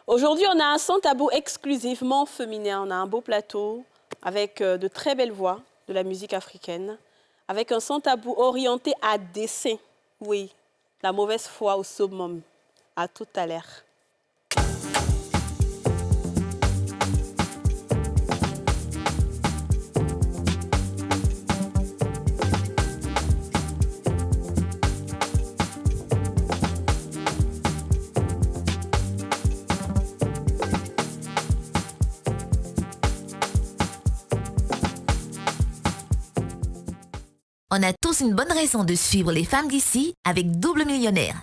Aujourd'hui, on a un sans tabou exclusivement féminin. On a un beau plateau avec de très belles voix de la musique africaine, avec un sans tabou orienté à dessin. Oui, la mauvaise foi au summum. À tout à l'heure. On a tous une bonne raison de suivre les femmes d'ici avec Double Millionnaire.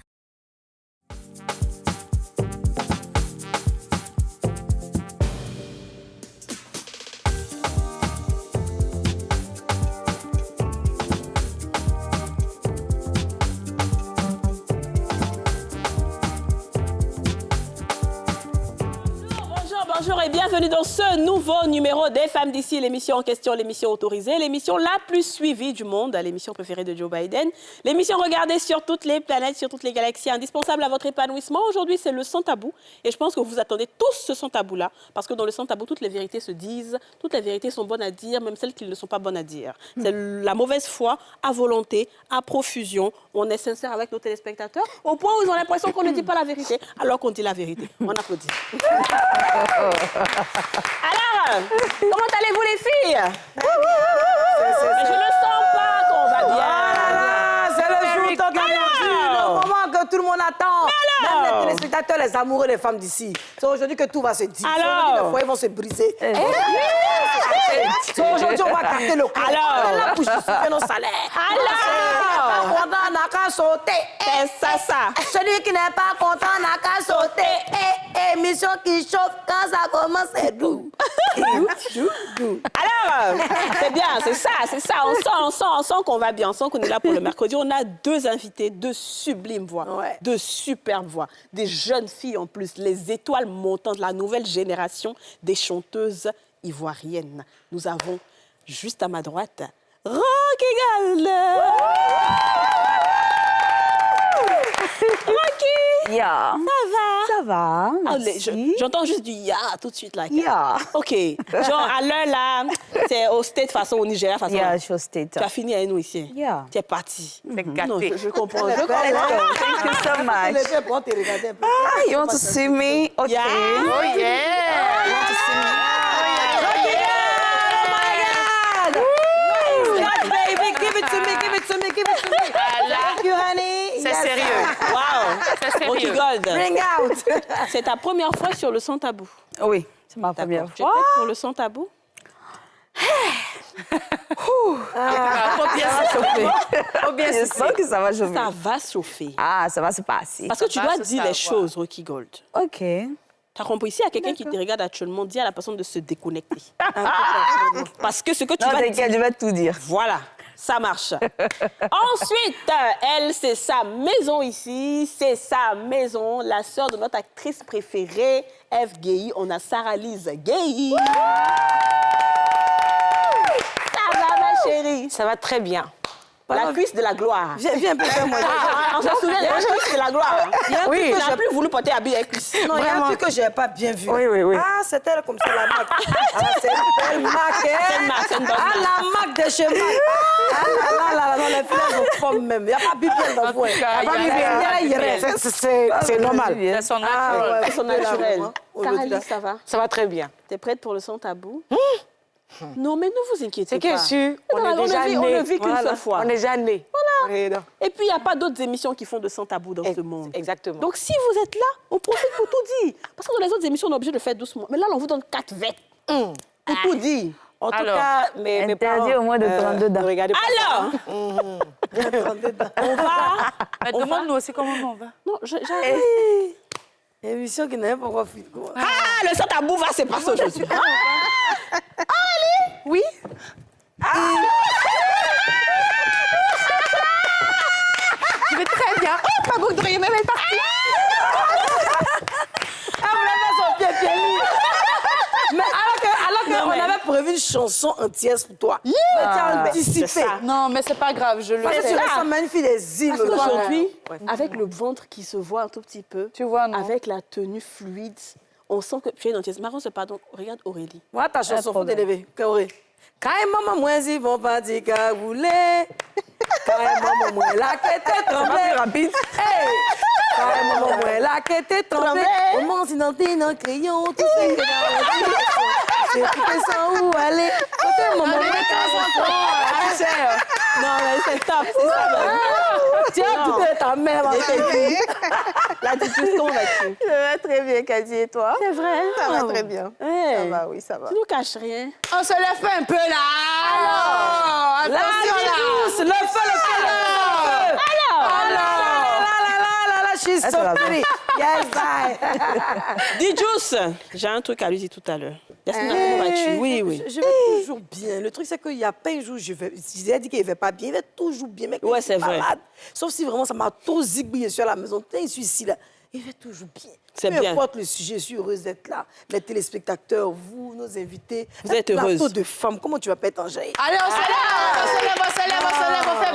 Bonjour et bienvenue dans ce nouveau numéro des Femmes d'ici, l'émission en question, l'émission autorisée, l'émission la plus suivie du monde, l'émission préférée de Joe Biden, l'émission regardée sur toutes les planètes, sur toutes les galaxies, indispensable à votre épanouissement. Aujourd'hui, c'est le sans tabou et je pense que vous attendez tous ce sans tabou-là parce que dans le sans tabou, toutes les vérités se disent, toutes les vérités sont bonnes à dire, même celles qui ne sont pas bonnes à dire. C'est la mauvaise foi à volonté, à profusion. On est sincère avec nos téléspectateurs au point où ils ont l'impression qu'on ne dit pas la vérité alors qu'on dit la vérité. On applaudit. Alors, comment allez-vous les filles? Mais je ne sens pas qu'on va bien. C'est le jour tant le moment que tout le monde attend. Même les téléspectateurs, les amoureux, les femmes d'ici. C'est aujourd'hui que tout va se dire. C'est aujourd'hui les foyers vont se briser. C'est aujourd'hui on va capter le coup. Alors, on est là pour justifier nos salaires. Alors, On n'a qu'à sauter. c'est ça. Celui qui n'est pas content n'a qu'à sauter. Émission qui chauffe quand ça commence, c'est doux. Alors, c'est bien, c'est ça. On sent qu'on va bien, on sent qu'on est là pour le mercredi. On a deux invités, deux sublimes voix, deux superbes voix, des jeunes filles en plus, les étoiles montantes, la nouvelle génération des chanteuses ivoiriennes. Nous avons juste à ma droite Rocky Gold. Rocky, Ya. ça va? Ça va, Oh, merci. j'entends juste du ya tout de suite là. Ya. OK. Genre à l'heure là, c'est au State façon au Nigeria façon. Ya, je suis au State. Tu as fini avec nous ici. Ya. Tu es parti. C'est gâté. Non, je comprends. Thank you so much. Les filles pour te regarder un peu. Ah, you want to see me? Okay. Yeah. Oh, yeah. You want to see me? Baby, give it to me, give it to me, give it to me. Thank you, honey. C'est sérieux. Wow. C'est sérieux. Rocky Gold. Bring out. C'est ta première fois sur le sans tabou. Oui, c'est ma première Tu es fois. prête pour le sans tabou? Faut bien se chauffer. Faut bien Je se sens que ça va chauffer. Ça va chauffer. Ah, ça va se passer. Parce que tu va dois se dire les savoir. choses, Rocky Gold. OK. Tu as compris ici, il y a quelqu'un qui te regarde actuellement, dis à la personne de se déconnecter. Parce que ce que tu Non, vas dire... t'inquiète, je vais tout dire. Voilà, ça marche. Ensuite, elle, c'est sa maison ici, c'est sa maison, la sœur de notre actrice préférée, Eve Guéhi. On a Sarah-Lise Guéhi. Ça va, ma chérie? Ça va très bien. La cuisse de la gloire. Viens un peu vers moi. On se souvient de la cuisse de la gloire. Oui, Tu n'as plus voulu porter habit avec cuisse. Non, il y a un truc que je n'ai pas bien vu. Oui. Ah, c'est elle comme ça, la Mac. Ah, c'est une belle Mac, hein? C'est une Mac, c'est une bonne Ah, Mac. la Mac de chez Mac. Ah là, non, les filles, elles ont forme même. Il n'y a pas Bibiane dans le coin. Il y a pas Bibiane. C'est normal. C'est son Ah, naturel. C'est son naturel. On le dit là. Sarah-Lise, ça va? Ça va très bien. T'es prête pour le sans tabou? Non, mais ne vous inquiétez C'est pas. que sûr, on Non, est déjà on ne né. vit qu'une seule fois. On est déjà né. Voilà. Et puis, il n'y a pas d'autres émissions qui font de sans tabou dans ce monde. Exactement. Donc, si vous êtes là, on profite pour tout dire. Parce que dans les autres émissions, on est obligé de faire doucement. Mais là, on vous donne 4 vêtements pour tout dire. En tout Alors, cas, mes Interdit parents... au moins de 32 ne dents. regardez pas Alors, on va... Mais demande-nous aussi comment on va. Non, j'arrive. Émission qui n'a pas encore fait quoi. Ah, le sans tabou va se passer aujourd'hui. Allez. Oui. Je vais très bien. Oh, ma boucle d'oreiller même est partie. Mais alors qu'on avait prévu une chanson entière pour toi. Mais tu as anticipé. Non, mais c'est pas grave, je le Parce que tu sais. ressembles magnifique des îles. Parce qu'aujourd'hui, avec le ventre qui se voit un tout petit peu, Tu vois, non? avec la tenue fluide, On sent que tu es une antillaise. Marron, pardon, regarde Aurélie. Moi, ta chanson, faut t'élever. Quand maman, moi, ils vont pas dire qu'à rouler. Quand maman, moi, la quête est tremblée. Rapide. Hey! Quand maman, moi, la quête est tremblée. On mange dans tes crayon, tout ce que dans la vie. C'est tout ça où aller. Quand maman, moi, Non, mais c'est top, c'est ça. tiens, tu es ta mère, ma fille. Là, tu te comment vas-tu? Je vais très bien, Kadi, et toi? C'est vrai? Ça va très bien. Hey. Ça va, oui, ça va. Tu nous caches rien. On se lève pas un peu, là! Alors, La attention, là! douce, le feu. She's so pretty. Yes, I. Dijous, j'ai un truc à lui dire tout à l'heure. Yasmina, comment vas-tu? Oui, oui. Je vais toujours bien. Le truc, c'est qu'il n'y a pas un jour, je disais dit qu'il ne va pas bien, il va toujours bien. Mais Ouais, c'est vrai. malade. Sauf si vraiment ça m'a trop zigouillé sur la maison. Tiens, je suis ici, là. Il va toujours bien. C'est Peu bien. importe le sujet, je suis heureuse d'être là. Les téléspectateurs, vous, nos invités. Vous êtes Un plateau heureuse. de femmes, comment tu vas pas être en jaillit? Allez, on se lève! On se lève, on se lève, on se lève, on fait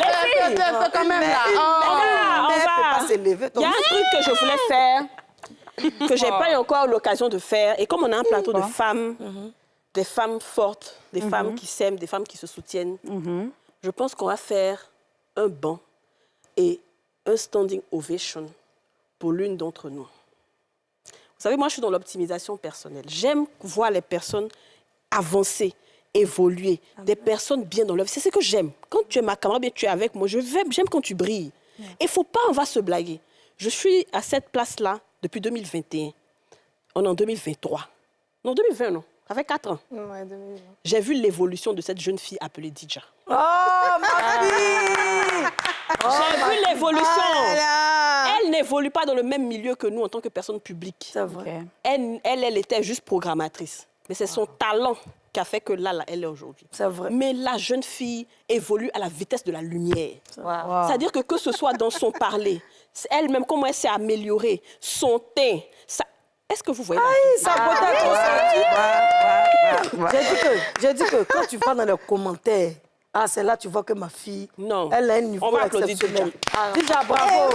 peu quand même, là. on Mais elle va. peut pas s'élever. Il y a un truc que je voulais faire, que je n'ai pas eu encore l'occasion de faire. Et comme on a un plateau de femmes, des femmes fortes, des femmes qui s'aiment, des femmes qui se soutiennent, je pense qu'on va faire un banc et un standing ovation pour l'une d'entre nous. Vous savez, moi, je suis dans l'optimisation personnelle. J'aime voir les personnes avancer, évoluer, des personnes bien dans leur vie. C'est ce que j'aime. Quand tu es ma camarade, bien, tu es avec moi, j'aime quand tu brilles. Et il ne faut pas, on va se blaguer. Je suis à cette place-là depuis 2021. On est en 2023. Non, 2020, non. Ça fait 4 ans. Ouais, 2020. J'ai vu l'évolution de cette jeune fille appelée Dija. Oh, ma fille! J'ai vu l'évolution. Voilà. Elle n'évolue pas dans le même milieu que nous en tant que personne publique. C'est vrai. Elle était juste programmatrice. Mais c'est son talent qui a fait que là, elle est aujourd'hui. C'est vrai. Mais la jeune fille évolue à la vitesse de la lumière. Wow. C'est-à-dire que ce soit dans son parler, elle-même, comment elle s'est améliorée, son teint. Est-ce que vous voyez Ça J'ai dit que quand tu vas dans les commentaires, c'est là tu vois que ma fille, Non. elle a un niveau On va applaudir exceptionnel. Dija. Dija, bravo.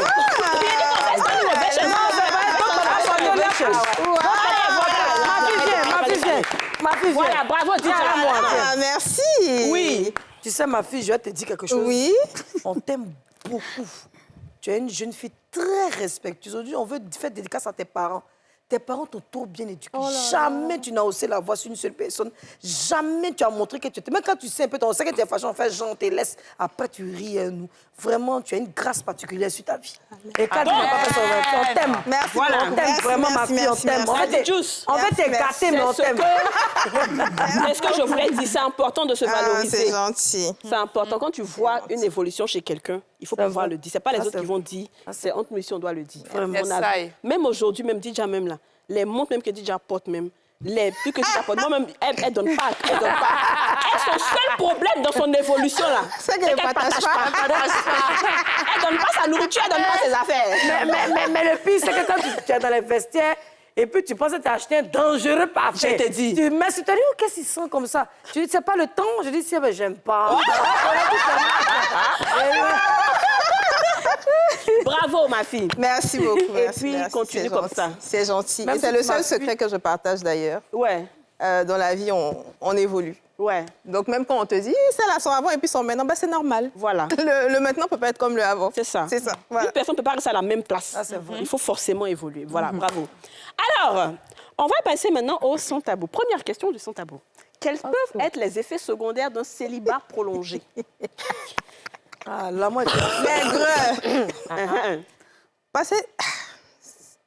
Ma fille, Voilà, bravo Dija. Ah, merci. Oui. Tu sais, ma fille, je vais te dire quelque chose. Oui. On t'aime beaucoup. Tu es une jeune fille très respectueuse. Aujourd'hui, on veut faire dédicace à tes parents. Tes parents t'ont trop bien éduqué. Jamais tu n'as haussé la voix sur une seule personne. Jamais tu as montré que tu étais. Même quand tu sais un peu, on sait que tu es fâché, on fait genre, on te laisse. Après, tu ris à nous. Vraiment, tu as une grâce particulière sur ta vie. Et quand tu n'as pas fait son on t'aime. Merci Voilà. beaucoup. On t'aime Merci, vraiment, ma merci, fille, on merci, t'aime. merci. On veut te gâter, mais on t'aime. C'est ce que je voulais dire. C'est important de se Ah, valoriser. c'est gentil. C'est important. Quand tu vois une évolution chez quelqu'un, il faut pouvoir le dire. Ce n'est pas les autres c'est qui vont dire. C'est entre nous ici, on doit le dire. Vraiment. On a- Même aujourd'hui, même Dija, même là, les montres même que Dija porte, même, les plus que Dija porte, moi-même, elle ne donne pas. Elle donne pas. Son seul problème dans son évolution, là, C'est qu'elle ne partage pas. Elle donne pas sa nourriture, elle donne pas ses affaires. Mais le pire, c'est que quand tu es dans les vestiaires, et puis tu penses que tu as acheté un dangereux parfum. Je t'ai dit. Tu mets sur ta dit, oh, qu'est-ce qu'il sent comme ça? Tu dis, c'est pas le temps? Je dis, si, mais j'aime pas. Bravo, ma fille. Merci beaucoup. Et merci, puis, merci, continue c'est comme gentil. ça. C'est gentil. Même Et c'est si le tu m'as seul suivi. secret que je partage d'ailleurs. Ouais, Dans la vie, on évolue. ouais, Donc même quand on te dit, c'est là son avant et puis son maintenant, ben, c'est normal. voilà. Le maintenant peut pas être comme le avant. C'est ça. C'est ça. Voilà. Une personne ne peut pas rester à la même place. c'est vrai. Il faut forcément évoluer. Voilà, bravo. Alors, on va passer maintenant au sans tabou. Première question du sans tabou. Quels peuvent être les effets secondaires d'un célibat prolongé? Ah, là, moi, L'aigreur. Parce que...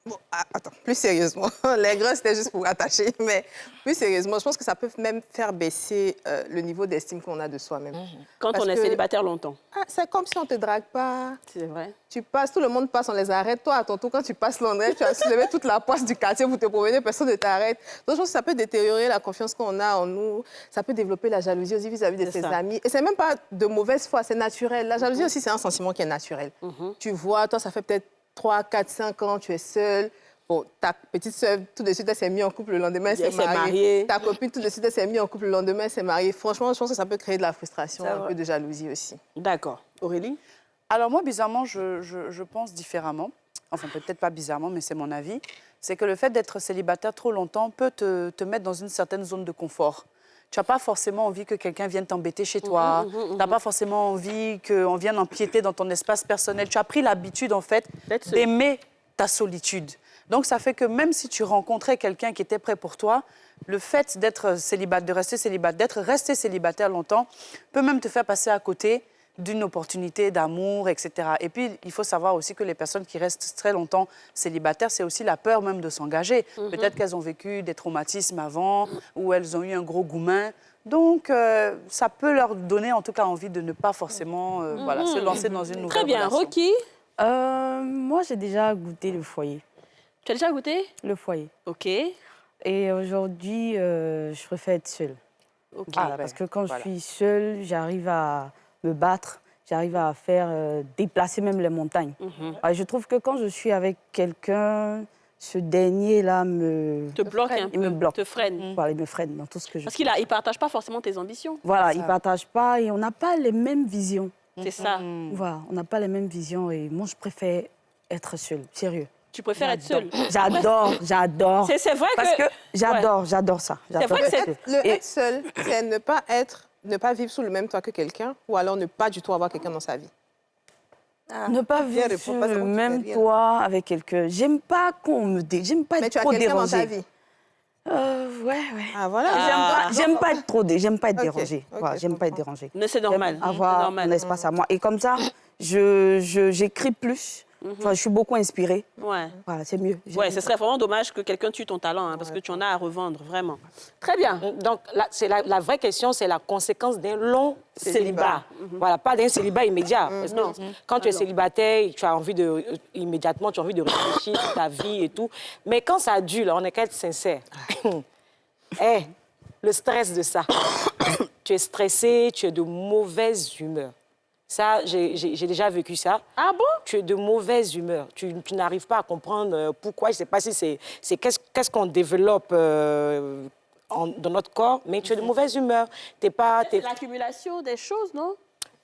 Bon, attends, plus sérieusement. L'aigreur, c'était juste pour attacher. Mais plus sérieusement, je pense que ça peut même faire baisser le niveau d'estime qu'on a de soi-même. Quand Parce on est que- célibataire longtemps. C'est comme si on ne te drague pas. C'est vrai. Tu passes, tout le monde passe, on les arrête. Toi, à ton tour, quand tu passes Londres, tu as soulevé toute la poisse du quartier pour te promener, personne ne t'arrête. Donc, je pense que ça peut détériorer la confiance qu'on a en nous. Ça peut développer la jalousie aussi vis-à-vis de C'est ses ça. amis. Et c'est même pas de mauvaise foi, c'est naturel. La jalousie aussi, c'est un sentiment qui est naturel. Tu vois, toi, ça fait peut-être 3, 4, 5 ans, tu es seule. Bon, ta petite sœur, tout de suite, elle s'est mise en couple, le lendemain, elle s'est Elle s'est mariée. mariée. Ta copine, tout de suite, elle s'est mise en couple, le lendemain, elle s'est mariée. Franchement, je pense que ça peut créer de la frustration, un peu de jalousie aussi. D'accord. Aurélie? Alors moi, bizarrement, je pense différemment. Enfin, peut-être pas bizarrement, mais c'est mon avis. c'est que le fait d'être célibataire trop longtemps peut te mettre dans une certaine zone de confort. Tu n'as pas forcément envie que quelqu'un vienne t'embêter chez toi. Tu n'as pas forcément envie qu'on vienne empiéter dans ton espace personnel. Tu as pris l'habitude, en fait, d'aimer ta solitude. Donc, ça fait que même si tu rencontrais quelqu'un qui était prêt pour toi, le fait d'être célibataire, d'être resté célibataire longtemps, peut même te faire passer à côté d'une opportunité d'amour, etc. Et puis, il faut savoir aussi que les personnes qui restent très longtemps célibataires, c'est aussi la peur même de s'engager. Peut-être qu'elles ont vécu des traumatismes avant ou elles ont eu un gros goumin. Donc, ça peut leur donner en tout cas envie de ne pas forcément voilà, se lancer dans une nouvelle relation. Très bien. Rocky? Moi, j'ai déjà goûté le foyer. Tu as déjà goûté? Le foyer. OK. Et aujourd'hui, je préfère être seule. OK. Voilà, parce que quand je suis seule, j'arrive à me battre, j'arrive à faire déplacer même les montagnes. Je trouve que quand je suis avec quelqu'un, ce dernier-là te bloque un peu, il me bloque. te freine. Voilà, il me freine dans tout ce que je Parce fais. qu'il ne partage pas forcément tes ambitions. Voilà, il ne partage pas et on n'a pas les mêmes visions. C'est ça. Voilà, on n'a pas les mêmes visions et moi, je préfère être seule, sérieux. Tu préfères être seule. J'adore. C'est vrai parce que j'adore ça. C'est vrai que Être seul, c'est ne pas vivre sous le même toit que quelqu'un ou alors ne pas du tout avoir quelqu'un dans sa vie. Ne pas vivre sur le même toit avec quelqu'un. J'aime pas qu'on me j'aime pas Mais être tu as trop quelqu'un dans ta dérangée. vie. Ouais. Ah, voilà. J'aime pas être trop j'aime pas être dérangée. ok, Voilà, je j'aime pas être comprends. dérangée. Mais c'est normal. J'aime avoir mon espace à moi. Et comme ça, j'écris plus. Enfin, je suis beaucoup inspirée. Ouais. Voilà, c'est mieux. Ouais, ce serait vraiment dommage que quelqu'un tue ton talent, hein, parce que tu en as à revendre, vraiment. Très bien. Donc, la vraie question, c'est la conséquence d'un long célibat. Voilà, pas d'un célibat immédiat. Parce que quand tu es célibataire, tu as envie immédiatement, tu as envie de réfléchir sur ta vie et tout. Mais quand ça dure, là, on est qu'à être sincère. Le stress de ça. Tu es stressé, tu es de mauvaise humeur. Ça, j'ai déjà vécu ça. Ah bon? Tu es de mauvaise humeur. Tu n'arrives pas à comprendre pourquoi. Je ne sais pas si c'est qu'est-ce qu'on développe dans notre corps, mais tu es de mauvaise humeur. C'est l'accumulation des choses, non?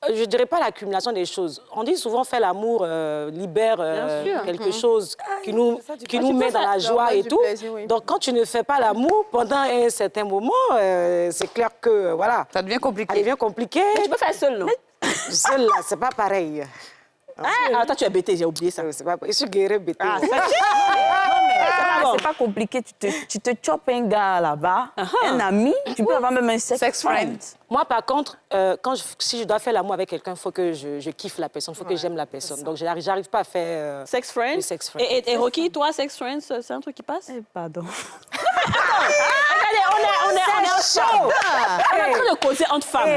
Je ne dirais pas l'accumulation des choses. On dit souvent faire l'amour libère quelque chose qui nous met dans la joie et tout. Plaisir, oui. Donc, quand tu ne fais pas l'amour pendant un certain moment, c'est clair que, voilà. Ça devient compliqué. Ça devient compliqué. Mais tu peux faire seul, non? Seul, là, c'est pas pareil. Attends, tu es bêté, j'ai oublié ça. C'est pas... Je suis guérie, bêtée. C'est pas compliqué. Tu te chopes un gars là-bas, un ami, tu peux avoir même un sex friend. Moi, par contre, si je dois faire l'amour avec quelqu'un, il faut que je kiffe la personne, il faut que j'aime la personne. Donc, j'arrive pas à faire... Sex friend? le sex friend. Et Rocky, toi, sex friend, c'est un truc qui passe? Pardon. Regardez, on est en show! On est en train de causer entre femmes.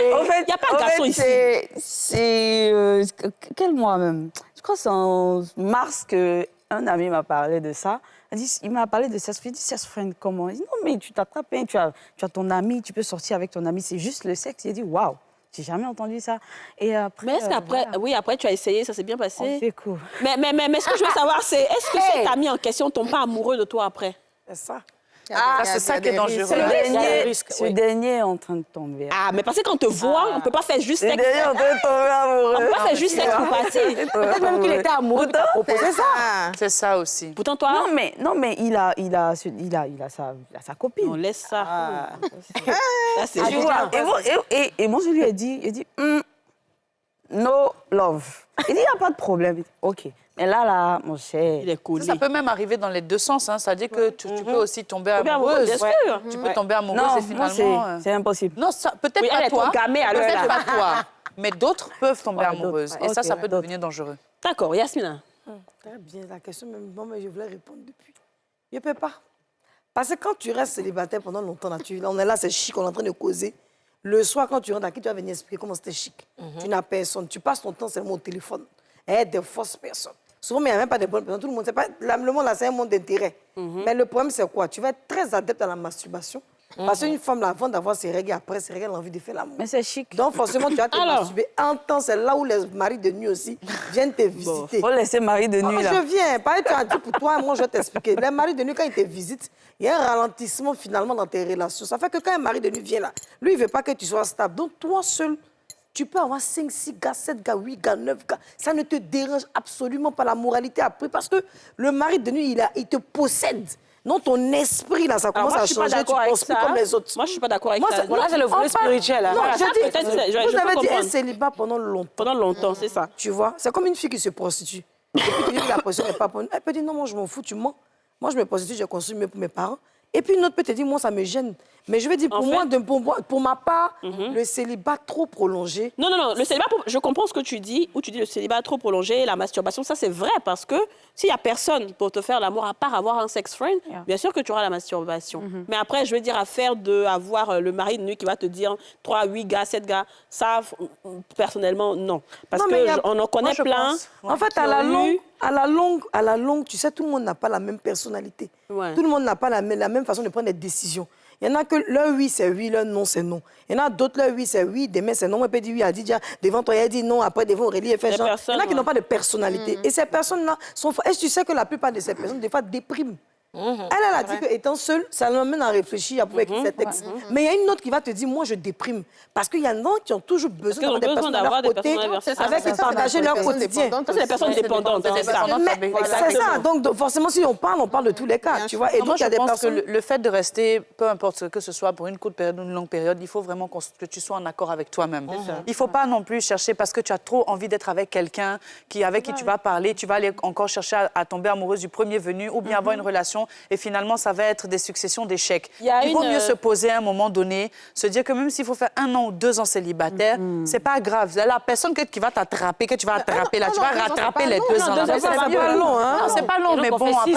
Il n'y a pas de garçon ici. C'est... quel mois même? Je crois que c'est en mars qu'un ami m'a parlé de ça. Il m'a parlé de sex friend. Il dit, sex friend, comment? Il dit, non, mais tu t'attrapes, hein, tu as ton ami, tu peux sortir avec ton ami, c'est juste le sexe. Il dit, waouh, j'ai jamais entendu ça. Et après, Mais est-ce qu'après, voilà. oui, après tu as essayé, ça s'est bien passé? C'est cool. Mais ce que je veux savoir, c'est est-ce que cet ami en question tombe pas amoureux de toi après? C'est ça. C'est ça qui est dangereux. Ce dernier est en train de tomber. Ah, mais parce que quand on te voit, on ne peut pas faire juste Ce sexe. dernier est en train de tomber amoureux. On ne peut pas faire juste sexe pour passer. Peut-être même qu'il était amoureux de ta proposition. C'est ça aussi. Pourtant, toi, Non, mais il a sa copine. on laisse ça. Ça, c'est Tu vois, et moi, je lui ai dit, no love. Il dit, il n'y a pas de problème. Il dit, OK. Mais là, mon cher... Il est collé. Ça peut même arriver dans les deux sens. Hein. C'est-à-dire que tu peux aussi tomber amoureuse. Bien sûr. Tu peux tomber amoureuse Non, et moi, finalement... c'est impossible. Non, peut-être Oui, elle pas est toi. trop gamée à l'heure, Peut-être là. pas toi. Mais d'autres peuvent tomber Ouais, amoureuses. d'autres. Et ça Ok, peut ouais, d'autres. devenir dangereux. D'accord, Yasmina. Très bien, la question, même moi, mais je voulais répondre depuis. Je ne peux pas. Parce que quand tu restes célibataire pendant longtemps, là, on est là, c'est chic, on est en train de causer. Le soir, quand tu rentres à qui tu vas venir expliquer comment c'était chic. Tu n'as personne. Tu passes ton temps seulement au téléphone. Et des fausses personnes. Souvent, mais il n'y a même pas de bonnes personnes. Tout le monde, le monde, là, c'est un monde d'intérêt. Mais le problème, c'est quoi? Tu vas être très adepte à la masturbation. Parce qu'une femme, là, avant d'avoir ses règles, après ses règles, elle a envie de faire l'amour. Mais c'est chic. Donc, forcément, tu vas te masturber. En temps, c'est là où les maris de nuit aussi viennent te visiter. Faut laisser Marie de nuit, là. Je viens. Pareil, tu as dit pour toi, moi, je vais t'expliquer. Les maris de nuit, quand ils te visitent, il y a un ralentissement finalement dans tes relations. Ça fait que quand un mari de nuit vient là, lui, il ne veut pas que tu sois stable. Donc, toi seul, Tu peux avoir 5, 6 gars, 7 gars, 8 gars, 9 gars. Ça ne te dérange absolument pas la moralité après parce que le mari de nuit, il te possède. Non, ton esprit, là, ça Alors commence moi, à je suis pas changer. Tu d'accord avec penses plus ça. comme les autres. Moi, je suis pas d'accord avec Moi, ça. Là, c'est le volet spirituel. Hein. Non, Voilà, je ça, dis, peut-être, je vous peux avez dit un comprendre. célibat pendant longtemps. Pendant longtemps, c'est ça. Tu vois, c'est comme une fille qui se prostitue. Et puis tu dis que la prostitution n'est pas bonne. Elle peut dire non, moi je m'en fous, tu mens. Moi je me prostitue, j'ai construit mieux pour mes parents. Et puis une autre peut te dire, moi ça me gêne. Mais je veux dire, pour ma part, le célibat trop prolongé. Non, le célibat, je comprends ce que tu dis, où tu dis le célibat trop prolongé, la masturbation, ça c'est vrai, parce que s'il n'y a personne pour te faire l'amour, à part avoir un sex friend, bien sûr que tu auras la masturbation. Mais après, je veux dire, avoir le mari de nuit qui va te dire 3, 8 gars, 7 gars, ça, personnellement, non. Parce Non, mais qu'on en connaît plein. En fait, à la longue, tu sais, tout le monde n'a pas la même personnalité. Ouais. Tout le monde n'a pas la même façon de prendre des décisions. Il y en a que leur oui, c'est oui, leur non, c'est non. Il y en a d'autres, leur oui, c'est oui, demain, c'est non. Moi, je peux dire oui à Didia, devant toi, il a dit non, après, devant Aurélie, elle fait genre. Il y en a qui n'ont pas de personnalité. Et ces personnes-là sont... Est-ce que tu sais que la plupart de ces personnes, des fois, dépriment? Elle a dit qu'étant seule, ça l'amène à réfléchir, à pouvoir écrire ses textes. Mais il y a une autre qui va te dire, moi, je déprime. Parce qu'il y en a qui ont toujours besoin d'avoir des personnes à leur côté, avec qui partager leur quotidien. Ça, c'est les personnes dépendantes. C'est ça. C'est ça. Donc, forcément, si on parle de tous les cas, tu vois. Et donc, il y a des personnes... que le fait de rester, peu importe ce que ce soit, pour une courte période ou une longue période, il faut vraiment que tu sois en accord avec toi-même. Il ne faut pas non plus chercher, parce que tu as trop envie d'être avec quelqu'un avec qui tu vas parler, tu vas aller encore chercher à tomber amoureuse du premier venu ou bien avoir une relation. Et finalement, ça va être des successions d'échecs. Il vaut mieux se poser à un moment donné, se dire que même s'il faut faire 1 an ou 2 ans célibataire, c'est pas grave. La personne qui va t'attraper, que tu vas attraper, là, tu vas rattraper les 2 ans. C'est pas long, hein? Non, c'est pas long, mais bon, après...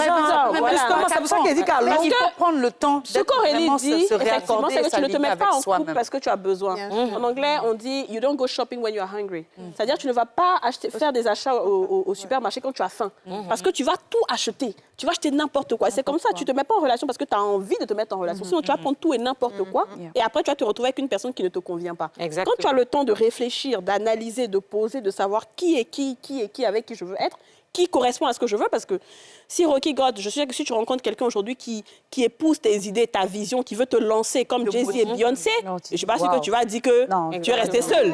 C'est pour ça qu'il dit qu'à long... Il faut prendre le temps Ce qu'Aurélie dit, effectivement, c'est que tu ne te mets pas en couple soi-même. parce que tu as besoin. En anglais, on dit « you don't go shopping when you are hungry ». C'est-à-dire que tu ne vas pas faire des achats au supermarché quand tu as faim. Parce que tu vas tout acheter. Tu vas acheter n'importe quoi. C'est comme ça, tu ne te mets pas en relation parce que tu as envie de te mettre en relation. Sinon, tu vas prendre tout et n'importe quoi. Et après, tu vas te retrouver avec une personne qui ne te convient pas. Exactement. Quand tu as le temps de réfléchir, d'analyser, de poser, de savoir qui est qui, avec qui je veux être, qui correspond à ce que je veux, parce que si Rocky God, je suis sûre que si tu rencontres quelqu'un aujourd'hui qui épouse tes idées, ta vision, qui veut te lancer comme Jay-Z et Beyoncé, je ne suis pas sûre que tu vas dire que tu es resté seule.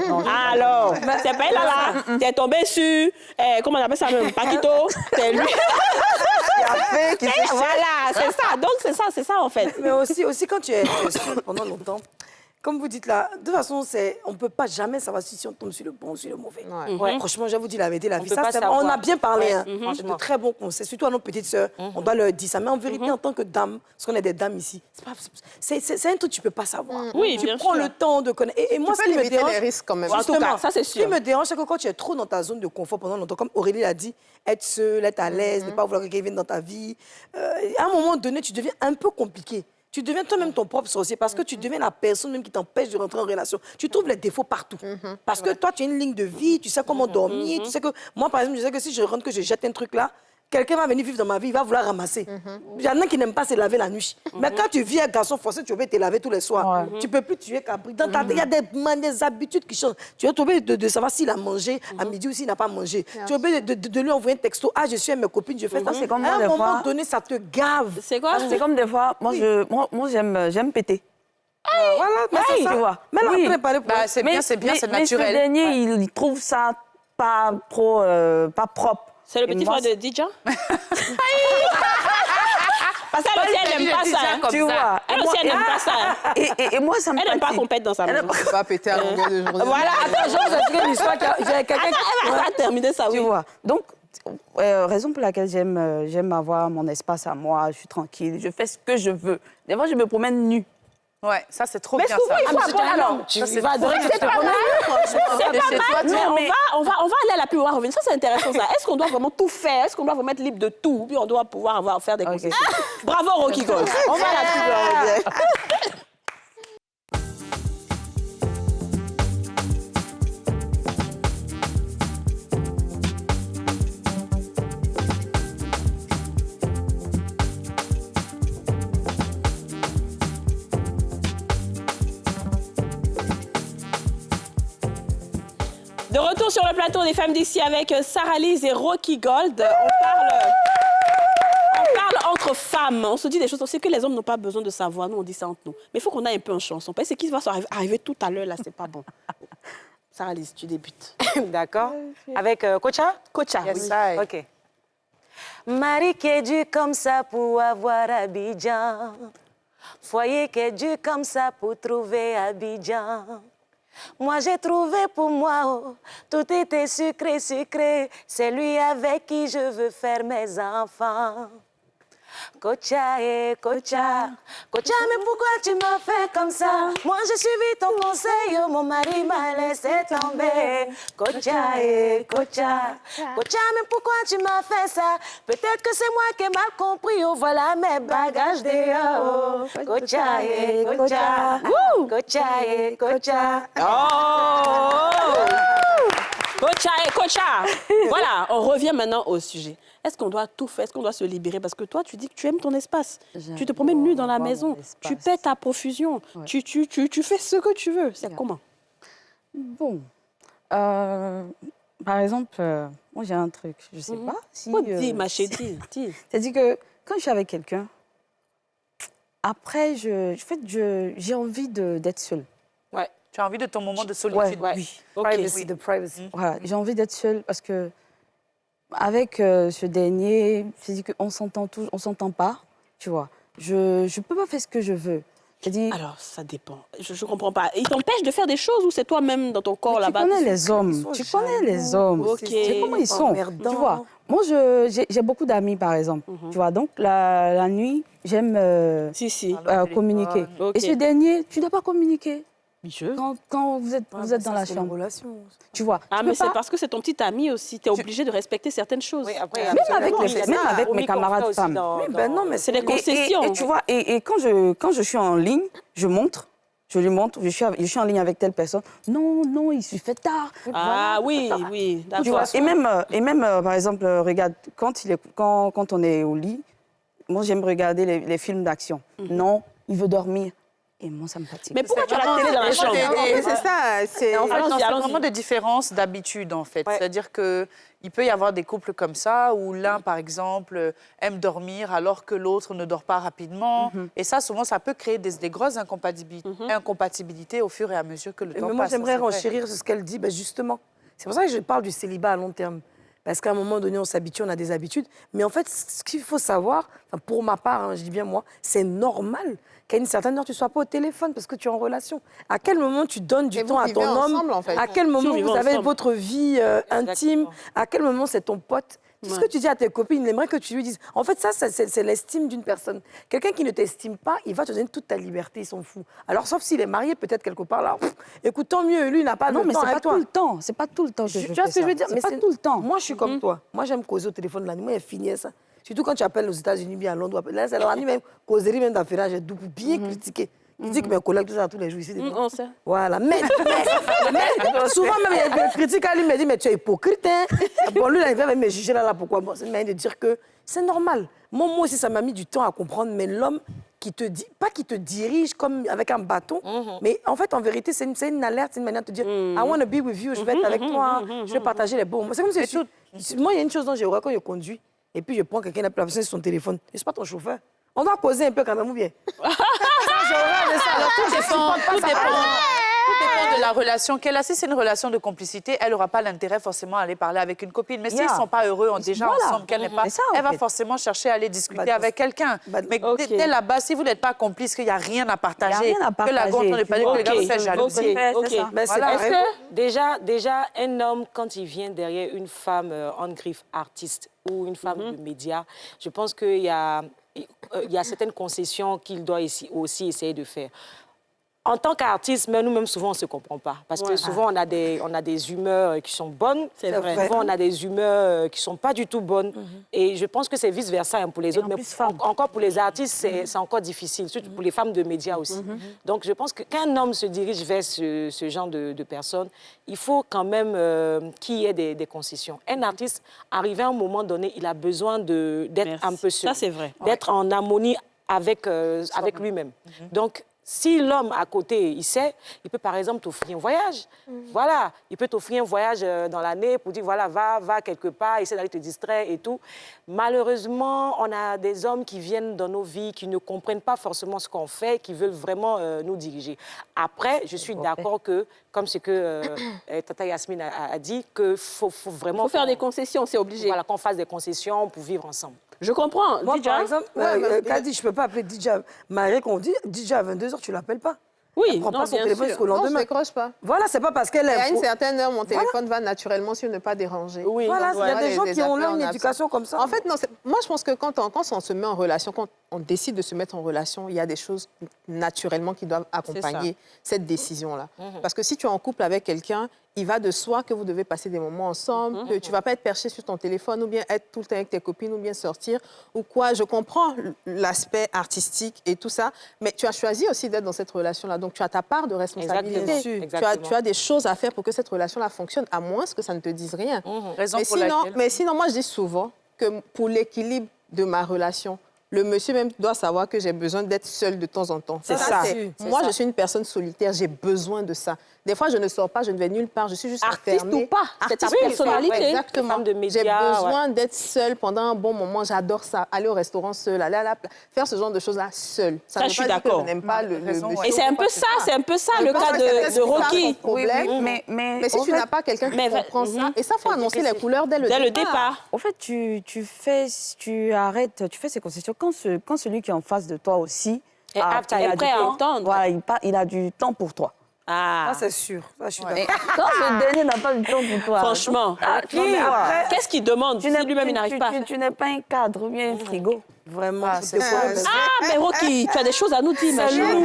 Alors, c'est pas elle là, tu es tombé sur, comment on appelle ça même, Paquito, c'est lui. Voilà, c'est ça. Donc, c'est ça en fait. Mais aussi quand tu es seule pendant longtemps, comme vous dites là, de toute façon, on ne peut pas jamais savoir si on tombe sur le bon ou sur le mauvais. Franchement, je vous dis la vérité, la vie, ça, on a bien parlé. C'est de très bons conseils, surtout à nos petites sœurs. On doit leur dire ça. Mais en vérité, en tant que dame, parce qu'on est des dames ici, c'est un truc que tu ne peux pas savoir. Oui, tu bien prends sûr. le temps de connaître. Et moi, ce qui me dérange, les risques quand même. En tout cas, ça c'est sûr. ce qui me dérange, c'est que quand tu es trop dans ta zone de confort pendant longtemps, comme Aurélie l'a dit, être seule, être à l'aise, ne pas vouloir que quelqu'un vienne dans ta vie, à un moment donné, tu deviens un peu compliqué. Tu deviens toi-même ton propre sorcier parce que tu deviens la personne même qui t'empêche de rentrer en relation. Tu trouves les défauts partout. Parce que toi, tu as une ligne de vie, tu sais comment dormir, tu sais que... Moi, par exemple, je sais que si je rentre, que je jette un truc là, quelqu'un va venir vivre dans ma vie, il va vouloir ramasser. Il y en a qui n'aiment pas se laver la nuit. Mais quand tu vis un garçon forcé, tu veux te laver tous les soirs. Tu ne peux plus tuer Capri. Il y a des habitudes qui changent. Tu es obligé de savoir s'il a mangé à midi ou s'il n'a pas mangé. Tu es obligé de lui envoyer un texto. Ah, je suis avec mes copines, je fais ça. C'est comme à moi, un des moment fois- donné, ça te gave. C'est quoi? C'est comme des fois, moi j'aime péter. Voilà, mais c'est tu ça. vois. Mais là, Oui. on peut parler pour... Bah, c'est bien, c'est Mais naturel. ce dernier, il trouve ça pas trop, pas propre. C'est le Et petit moi, frère de Didja? Parce qu'elle aussi, elle n'aime pas ça. Hein. Tu vois. Elle aussi, elle n'aime pas ça. Hein. Et moi, ça me Elle n'aime pas fatigue. qu'on pète dans sa maison. Tu vas péter à longueur de journée. Voilà, attends, J'ai l'histoire qu'il y a quelqu'un elle va terminer ça, Tu oui. vois. Donc, raison pour laquelle j'aime avoir mon espace à moi, je suis tranquille, je fais ce que je veux. Des fois, je me promène nue. Ouais, ça, c'est trop Mais bien, souvent, ça. il faut apprendre. Alors, Ça, c'est vas adorer que tu te promènes. C'est pas mal, mais on va aller à la pub, on va revenir. Ça, c'est intéressant, ça. Est-ce qu'on doit vraiment tout faire? Est-ce qu'on doit vraiment être libre de tout? Puis on doit pouvoir faire des concessions. Bravo, Rocky Gold. On va à la pub, on revient. De retour sur le plateau des femmes d'ici avec Sarah Lise et Rocky Gold. On parle entre femmes. On se dit des choses. On sait que les hommes n'ont pas besoin de savoir. Nous, on dit ça entre nous. Mais il faut qu'on aille un peu en chanson. Parce que ce qui va arriver tout à l'heure, là, c'est pas bon. Sarah Lise, tu débutes. D'accord. Avec Kocha? Kocha, Yes, oui. I. OK. Mari qui est dû comme ça pour avoir Abidjan. Foyer qui est dû comme ça pour trouver Abidjan. Moi, j'ai trouvé pour moi, oh, tout était sucré, sucré. C'est lui avec qui je veux faire mes enfants. Kocha, Kocha. Kocha, mais pourquoi tu m'as fait comme ça? Moi, j'ai suivi ton conseil, oh, mon mari m'a laissé tomber. Kocha, Kocha. Kocha, mais pourquoi tu m'as fait ça? Peut-être que c'est moi qui ai mal compris, oh, voilà mes bagages dehors. Kocha, Kocha. Kocha, Kocha. Oh! Kocha et Kocha. Voilà, on revient maintenant au sujet. Est-ce qu'on doit tout faire? Est-ce qu'on doit se libérer? Parce que toi, tu dis que tu aimes ton espace. Tu te promènes nu dans la maison. Tu pètes à profusion. Ouais. Tu fais ce que tu veux. C'est comment? Bon. Par exemple, moi, j'ai un truc. Je ne sais pas si... dis, ma chérie, dis. C'est-à-dire que quand je suis avec quelqu'un, après, j'ai envie d'être seule. Ouais. Tu as envie de ton moment de solitude. Ouais, oui. Privacy, de privacy. Voilà, j'ai envie d'être seule parce que avec ce dernier, c'est-à-dire qu'on s'entend tous, on s'entend pas, tu vois. Je peux pas faire ce que je veux. Alors, ça dépend. Je comprends pas. Il t'empêche de faire des choses ou c'est toi-même dans ton corps là-bas? Tu connais les hommes. Tu connais les hommes. Ok. Tu sais comment ils sont. Tu vois. Moi, j'ai beaucoup d'amis, par exemple. Tu vois, donc la nuit, j'aime communiquer. Okay. Et ce dernier, tu ne dois pas communiquer. Bicheux. Quand vous êtes dans la chambre. Relation. Tu vois. Ah, mais c'est parce que c'est ton petit ami aussi. Tu es obligé de respecter certaines choses. Oui, après, même avec mes camarades femmes. Non, mais c'est des concessions. Et tu vois, et quand je suis en ligne, je lui montre, je suis en ligne avec telle personne. Non, il se fait tard. Ah oui, Tu vois, d'accord. et même par exemple, regarde, quand on est au lit, moi, j'aime regarder les films d'action. Non, il veut dormir. Et moi, ça me fatigue. Mais pourquoi tu as la télé dans la chambre? C'est ça. C'est En fait, c'est vraiment des différences d'habitude, en fait. Ouais. C'est-à-dire qu'il peut y avoir des couples comme ça, où l'un, par exemple, aime dormir alors que l'autre ne dort pas rapidement. Et ça, souvent, ça peut créer des grosses incompatibilités au fur et à mesure que le temps passe. Moi, j'aimerais c'est vrai. renchérir sur ce qu'elle dit. Justement, c'est pour ça que je parle du célibat à long terme. Parce qu'à un moment donné, on s'habitue, on a des habitudes. Mais en fait, ce qu'il faut savoir, pour ma part, je dis bien moi, c'est normal qu'à une certaine heure, tu ne sois pas au téléphone parce que tu es en relation. À quel moment tu donnes du temps à ton homme? ensemble, en fait. À quel moment vous avez ensemble. votre vie intime? À quel moment c'est ton pote? Tout ce que tu dis à tes copines, il aimerait que tu lui dises. En fait, ça, c'est l'estime d'une personne. Quelqu'un qui ne t'estime pas, il va te donner toute ta liberté, il s'en fout. Alors, sauf s'il est marié, peut-être quelque part là. Écoute, tant mieux, lui, il n'a pas de temps avec toi. Non, mais c'est pas tout le temps. C'est pas tout le temps que je fais ça. Tu vois ce que je veux dire? C'est pas tout le temps. Moi, je suis comme toi. Moi, j'aime causer au téléphone la nuit. Moi, il finit ça. Surtout quand tu appelles aux États-Unis, bien à Londres. Là, c'est la nuit même, causerie même d'affaires, j'ai bien critiqué. Il dit que mes collègues, tout ça, tous les jours ici. On sait. Voilà. Mais souvent, même, il y a des critiques à lui, il me dit, mais tu es hypocrite, hein. Bon, lui, là, il va même me juger là, pourquoi? Bon, c'est une manière de dire que c'est normal. Moi aussi, ça m'a mis du temps à comprendre, mais l'homme qui te dit, pas qui te dirige comme avec un bâton, mais en fait, en vérité, c'est une alerte, c'est une manière de te dire, I want to be with you, je vais être avec toi, je vais partager les bons moments. C'est comme si moi, il y a une chose dont j'ai horreur quand je conduis, et puis je prends quelqu'un qui a la personne sur son téléphone. Je ne suis pas ton chauffeur. On doit causer un peu quand même, ou bien? Ça, j'ai horreur de ça. Alors, Tout dépend de la relation qu'elle a. Si c'est une relation de complicité, elle n'aura pas l'intérêt forcément à aller parler avec une copine. Mais s'ils ne sont pas heureux déjà ensemble, qu'elle n'est pas, elle va forcément chercher à aller discuter avec quelqu'un. Mais dès la base, si vous n'êtes pas complice, qu'il n'y a rien à partager, que la gonte n'est pas dit, que les gars vous faites jalousie. Est-ce que Déjà, un homme, quand il vient derrière une femme en griffe artiste ou une femme de médias, je pense qu'il y a certaines concessions qu'il doit aussi essayer de faire. En tant qu'artiste, mais nous-mêmes, souvent, on ne se comprend pas. Parce que souvent, on a des humeurs qui sont bonnes. C'est vrai. Souvent, on a des humeurs qui ne sont pas du tout bonnes. Et je pense que c'est vice-versa pour les autres. Mais encore pour les artistes, c'est encore difficile, surtout pour les femmes de médias aussi. Donc, je pense que qu'un homme se dirige vers ce genre de personnes, il faut quand même qu'il y ait des concessions. Un artiste, arrivé à un moment donné, il a besoin d'être un peu seul. Ça, c'est vrai. D'être en harmonie avec lui-même. Donc, Si l'homme à côté, il sait, il peut par exemple t'offrir un voyage. Voilà, il peut t'offrir un voyage dans l'année pour dire, voilà, va quelque part, essaie d'aller te distraire et tout. Malheureusement, on a des hommes qui viennent dans nos vies, qui ne comprennent pas forcément ce qu'on fait, qui veulent vraiment nous diriger. Après, je suis d'accord que, comme ce que Tata Yasmine a dit, qu'il faut vraiment... Il faut faire des concessions, c'est obligé. Voilà, qu'on fasse des concessions pour vivre ensemble. Je comprends. Moi, Didja? par exemple, Kadi, je ne peux pas appeler Didja. Marie, qu'on dit, Didja à 22h, tu ne l'appelles pas. Oui, Elle prend non, pas son bien téléphone sûr. jusqu'au Non, je lendemain. décroche pas. Voilà, c'est pas parce qu'elle Et à est... une certaine heure, mon téléphone va naturellement sur ne pas déranger. Oui. Voilà, Donc, il y a des les gens qui ont appeler là en une absence. éducation comme ça. En fait, non, moi, je pense que quand on se met en relation, quand on décide de se mettre en relation, il y a des choses naturellement qui doivent accompagner cette décision-là. Parce que si tu es en couple avec quelqu'un, il va de soi que vous devez passer des moments ensemble, que tu ne vas pas être perché sur ton téléphone ou bien être tout le temps avec tes copines ou bien sortir ou quoi. Je comprends l'aspect artistique et tout ça, mais tu as choisi aussi d'être dans cette relation-là. Donc, tu as ta part de responsabilité. Exactement. Tu as des choses à faire pour que cette relation-là fonctionne, à moins que ça ne te dise rien. Raison Mais pour sinon, laquelle... mais sinon, moi, je dis souvent que pour l'équilibre de ma relation, le monsieur même doit savoir que j'ai besoin d'être seule de temps en temps. C'est ça. Moi, je suis une personne solitaire, j'ai besoin de ça. Des fois, je ne sors pas, je ne vais nulle part, je suis juste Artiste enfermée. ou pas, c'est ta Artiste, personnalité. Exactement. Femme de J'ai médias, besoin d'être seule pendant un bon moment. J'adore ça. Aller au restaurant seule, aller à la plage, faire ce genre de choses-là seule. Ça, ne veut je suis pas dire que d'accord. Je n'aime pas le Raison, monsieur. ouais. Et c'est un peu ça, le cas de Rocky. Mais si en tu fait- n'as pas quelqu'un qui Mais comprend ça, et ça, faut annoncer les couleurs dès Dès le départ. En fait, tu arrêtes, tu fais ces concessions quand celui qui est en face de toi aussi Est apte à il a écouter, du à temps. entendre. Voilà, il a du temps pour toi. Ah, Ça, c'est sûr. Ça, je suis Et d'accord. quand ce dernier n'a pas du temps pour toi, franchement. non, mais après, Qu'est-ce qu'il demande si lui-même il n'arrive pas à faire? tu n'es pas un cadre ou bien un frigo. Vraiment, Ah, faut c'est te ça. connaître. Ah, mais Rocky, tu as des choses à nous dire, ma chérie.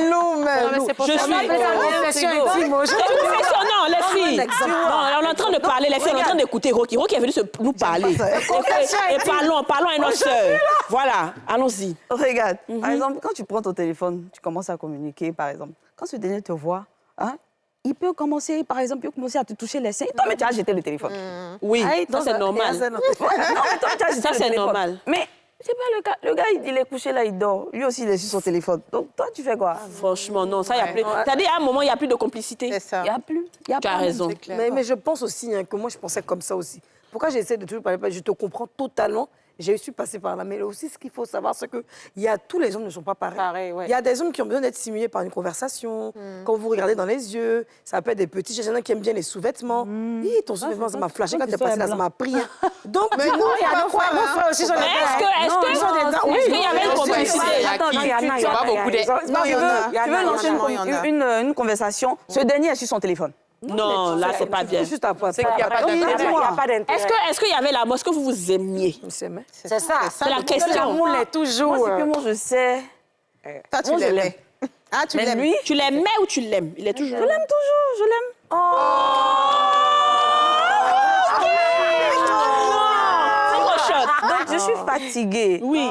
Non, mais c'est pour Je ça suis... que la confession intime aux gens. Non, les filles. Non, on est en train de parler, les filles, on est en train d'écouter Rocky. Rocky est venu nous parler. Et parlons à notre sœur. Voilà, allons-y. Regarde, par exemple, quand tu prends ton téléphone, tu commences à communiquer, par exemple. Quand ce dernier te voit, hein, il peut commencer, par exemple, il peut commencer à te toucher les seins. Toi, mais tu as jeté le téléphone. Oui, Ah, ça c'est normal. Non, mais toi, tu as jeté Ça, le c'est téléphone. normal. Mais c'est pas le cas. Le gars, il est couché là, il dort. Lui aussi, il est sur son téléphone. Donc, toi, tu fais quoi? Franchement, non, ça, il n'y a plus... C'est-à-dire, à un moment, il n'y a plus de complicité. C'est ça. Il n'y a plus. Il y a Tu as pas, raison. Mais je pense aussi hein, que moi, je pensais comme ça aussi. Pourquoi j'essaie de toujours parler? Je te comprends totalement. J'ai su passer par là. Mais aussi, ce qu'il faut savoir, c'est que tous les hommes ne sont pas pareils. Pareil, ouais. Il y a des hommes qui ont besoin d'être stimulés par une conversation. Quand vous regardez dans les yeux, ça peut être des petits. J'ai des gens qui aiment bien les sous-vêtements. Hi, ton sous-vêtement, ça m'a flashé. Quand t'es passé là, ça m'a pris. Donc, Mais non, il y a parfois, mon frère aussi, j'en ai Mais est-ce qu'il y avait une complicité? Attends, non, il y en a. Tu vois beaucoup des... Non, il y en a. Tu veux lancer une conversation, ce dernier est sur son téléphone. Non, là, c'est pas bien. Juste après. C'est qu'il n'y a pas d'intérêt. Il n'y a pas d'intérêt. Est-ce qu'il y avait l'amour? Est-ce que vous vous aimiez? C'est ça. C'est la question. L'amour est toujours... Moi, c'est que moi, je sais. Toi, tu Moi, je l'aime. l'aimais. Ah, tu Mais l'aimes. lui, Tu l'aimais ou tu l'aimes? Il est toujours... je l'aime toujours, je l'aime. Donc, je suis fatiguée. Oui.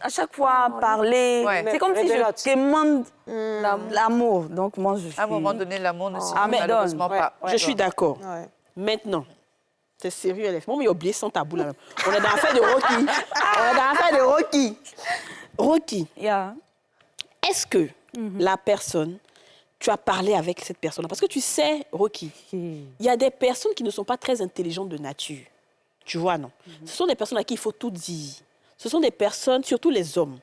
À chaque fois, parler, Ouais. c'est comme si Rebelote. je demande l'amour. Donc, moi, je suis... À un moment donné, l'amour ne suffit mais malheureusement donne. pas. Je suis d'accord. Ouais. Maintenant, c'est sérieux, elle est... Moi, mais il a oublié son tabou, là. On est dans l'affaire de Rocky. On est dans l'affaire de Rocky. Rocky, Yeah. est-ce que la personne, tu as parlé avec cette personne? Parce que tu sais, Rocky, il y a des personnes qui ne sont pas très intelligentes de nature. Tu vois, non? Ce sont des personnes à qui il faut tout dire. Ce sont des personnes, surtout les hommes.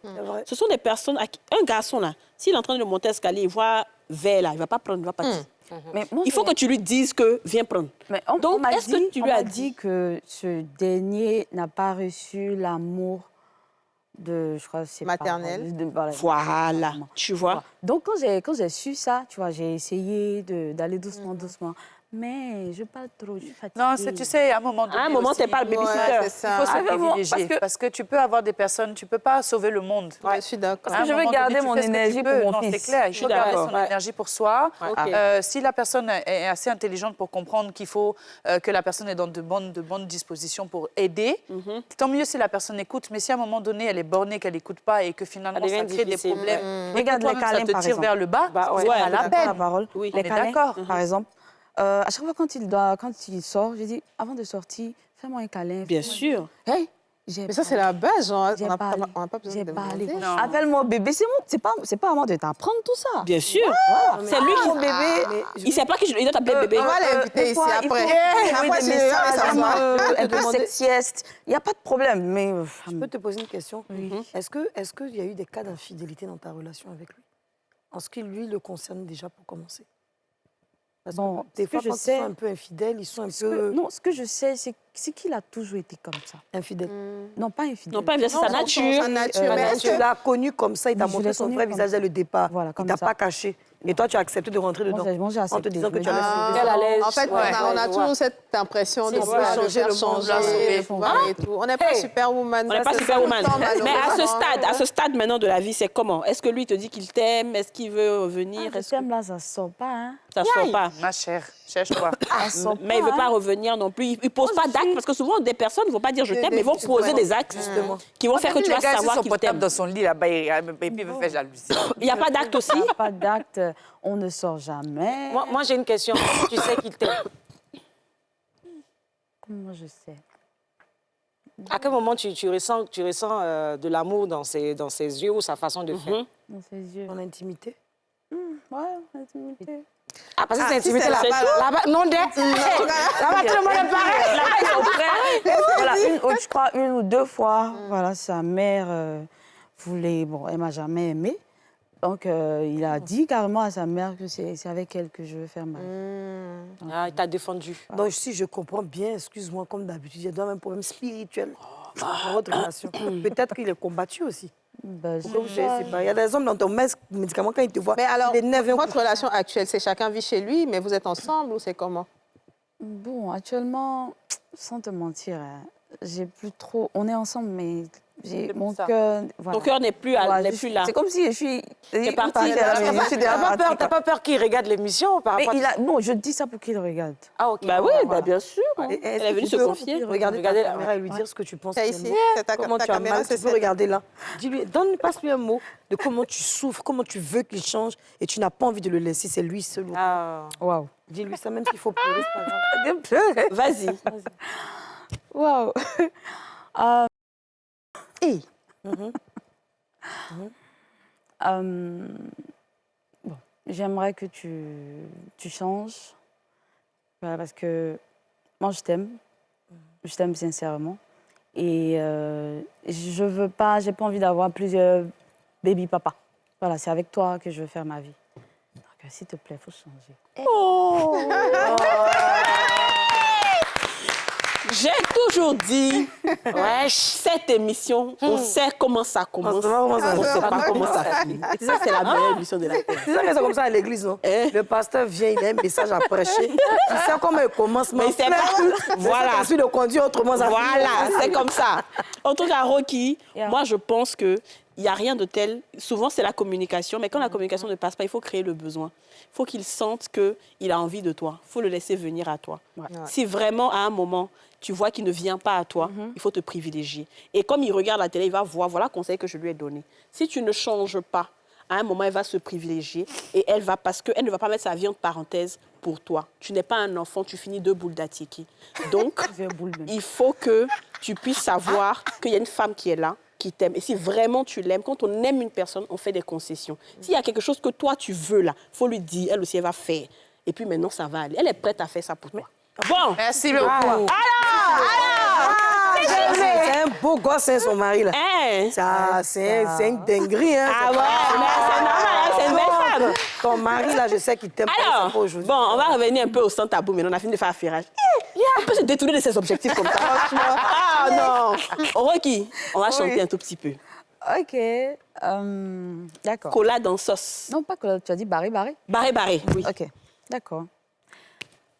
Ce sont des personnes à qui... Un garçon, là, s'il est en train de monter l'escalier, il voit vert, là, il ne va pas prendre, il va partir. Mais moi, Il faut que tu lui dises que viens prendre. Mais on Donc, m'a est-ce que dit- tu on lui as m'a dit que ce dernier n'a pas reçu l'amour de, je crois, ses Maternel. parents. Voilà, tu vois. Donc, quand j'ai su ça, tu vois, j'ai essayé d'aller doucement, doucement. Mais je parle trop, je suis fatiguée. Non, tu sais, à un moment donné À un moment, aussi, tu n'es pas le Ouais, babysitter. c'est ça. il faut se vraiment, privilégier. Parce que tu peux avoir des personnes, tu ne peux pas sauver le monde. Je suis d'accord. À un je veux moment garder donné, tu mon fais ce que tu énergie peux. pour mon Non, fils. c'est clair, il Je faut suis garder d'accord. son énergie pour soi. Ok. Si la personne est assez intelligente pour comprendre qu'il faut que la personne est dans de bonnes dispositions pour aider, tant mieux si la personne écoute. Mais si à un moment donné, elle est bornée, qu'elle n'écoute pas et que finalement, Ça devient ça crée des difficile. problèmes, et Regarde que les toi-même, câlins, ça te par tire exemple. vers le bas, Bah, ouais. c'est pas Ouais, la Pas peine. la parole. Oui. Les On est câlins, d'accord. par exemple. À chaque fois quand il sort, j'ai dit, avant de sortir, fais-moi un câlin. Bien sûr. Hey, Mais ça, c'est la base, genre. J'ai On n'a pas pas besoin de allé. demander. Appelle-moi bébé, c'est pas à moi de t'apprendre tout ça. Bien sûr. C'est lui qui... Mon bébé. Il sait pas qu'il doit t'appeler bébé. On va l'inviter Des ici fois, il faut après. envoyer Après, des tu messages, vas un peu sexieste. Il n'y a pas de problème, mais... Je peux te poser une question? Est-ce qu'il y a eu des cas d'infidélité dans ta relation avec lui? En ce qui, lui, le concerne déjà pour commencer? Parce Bon, que des ce que fois, je quand sais- ils sont un peu infidèles, ils sont un Ce peu que je sais, c'est qu'il a toujours été comme ça. infidèles. Non, pas infidèle. Non, pas c'est sa nature. Sa nature. Mais Mais est-ce est-ce que tu que- l'as connu comme ça? Il t'a Oui, je montré l'ai son connu vrai comme visage dès le départ. Voilà, Il comme t'a ça. pas caché. Et toi, tu as accepté de rentrer dedans. Moi, j'ai En te accepté. disant que tu Je allais me dis, sauver. Elle allait- En fait, Ouais, on a je vois. toujours cette impression de C'est vouloir ça, le changer faire le monde, changer, là, pouvoir et tout. On n'est pas Hey. superwoman. On n'est pas ça, c'est superwoman. tout le temps, Mais malheureusement. à ce stade maintenant de la vie, c'est comment? Est-ce que lui te dit qu'il t'aime? Est-ce qu'il veut revenir? Je Est-ce que t'aime là, ça sort pas, hein. ça ne sort pas? Ma chère, cherche-toi. Ça sort Mais il ne veut hein. pas revenir non plus. Il ne pose pas d'actes parce que souvent, des personnes ne vont pas dire je t'aime, mais ils vont poser des actes qui vont faire que tu vas savoir son qu'ils portable t'aiment. dans son lit là-bas et puis il veut faire jalousie. Il n'y a pas d'acte aussi? Il n'y a pas d'acte, on ne sort jamais. Moi, j'ai une question. Comment tu sais qu'il t'aime? Comment je sais? À quel moment tu ressens de l'amour dans ses yeux ou sa façon de faire? Dans ses yeux. En intimité. Ouais, intimité. Ah, parce que c'est si intimité c'est là-bas. Là-bas, non, là-bas, tout le monde est pareil. Là-bas, ils sont prêts. Voilà, je crois une ou deux fois, voilà, sa mère voulait... Bon, elle m'a jamais aimée. Donc, il a dit carrément à sa mère que c'est avec elle que je veux faire ma vie. Ah, il t'a défendu. Donc, si je comprends bien, excuse-moi, comme d'habitude, il y a un problème spirituel dans votre relation. Peut-être qu'il est combattu aussi. Ben, Pourquoi vous savez, c'est pas- Il y a des hommes dans ton médicament, quand ils te voient, Mais alors, les nerfs viennent votre relation actuelle, c'est chacun vit chez lui, mais vous êtes ensemble ou c'est comment? Bon, actuellement, sans te mentir, hein, j'ai plus trop... On est ensemble, mais j'ai mon ça. cœur... Voilà. Ton cœur n'est plus, Ouais, n'est je plus suis- là. C'est comme si je suis... T'es partie. T'as pas peur qu'il regarde l'émission par Mais rapport à... bon, je dis ça pour qu'il regarde. Ah, ok. Bah oui, Voilà. bien sûr. Elle est venue se confier. Regarder Regardez ta là, caméra et lui dire ce que tu penses. C'est qu'il ici, aime. c'est ta Comment tu as caméra, mal, c'est tu peux celle- regarder là. Dis-lui, passe-lui un mot de comment tu souffres, comment tu veux qu'il change et tu n'as pas envie de le laisser, c'est lui seul. Ah. Waouh. Dis-lui ça, même s'il faut pleurer, c'est pas grave. Vas-y. Waouh. Hey. Bon, j'aimerais que tu changes. Voilà, parce que moi, je t'aime. Je t'aime sincèrement. Et je veux pas, j'ai pas envie d'avoir plusieurs baby papa. Voilà, c'est avec toi que je veux faire ma vie. Donc, s'il te plaît, il faut changer. J'ai toujours dit, cette émission, on sait comment ça commence. On ne sait pas comment ça finit. Et ça, c'est la meilleure émission de la Terre. C'est ça que c'est comme ça à l'église, non? Le pasteur vient, il a un message à prêcher. Il sait comment il commence, mais Mais c'est pas... Voilà. Ensuite, le conduit autrement. Ça Voilà, c'est comme ça. En tout cas, Rocky, Yeah. moi, je pense qu'il n'y a rien de tel. Souvent, c'est la communication, mais quand la communication ne passe pas, il faut créer le besoin. Il faut qu'il sente qu'il a envie de toi. Il faut le laisser venir à toi. Si vraiment, à un moment, tu vois qu'il ne vient pas à toi, il faut te privilégier. Et comme il regarde la télé, il va voir, voilà le conseil que je lui ai donné. Si tu ne changes pas, à un moment, elle va se privilégier et elle va, parce qu'elle ne va pas mettre sa vie entre parenthèses pour toi. Tu n'es pas un enfant, tu finis 2 boules d'atiki. Donc, il faut que tu puisses savoir qu'il y a une femme qui est là, qui t'aime. Et si vraiment tu l'aimes, quand on aime une personne, on fait des concessions. S'il y a quelque chose que toi, tu veux là, il faut lui dire, elle aussi, elle va faire. Et puis maintenant, ça va aller. Elle est prête à faire ça pour toi. Bon. Merci beaucoup. C'est un beau gosse, hein, son mari, là. Hein? Ça, c'est une dinguerie, hein. Ah ouais, mais c'est normal, hein, c'est une belle femme. Ton mari, là, je sais qu'il t'aime pas, Alors, c'est pas aujourd'hui. bon, on va revenir un peu au sans tabou, mais on a fini de faire affairage. On peut se détourner de ses objectifs comme ça. Ah non. Rocky, on va chanter un tout petit peu. OK. D'accord. Cola dans sauce. Non, pas que tu as dit barré, barré. Barré, barré, oui. OK. D'accord.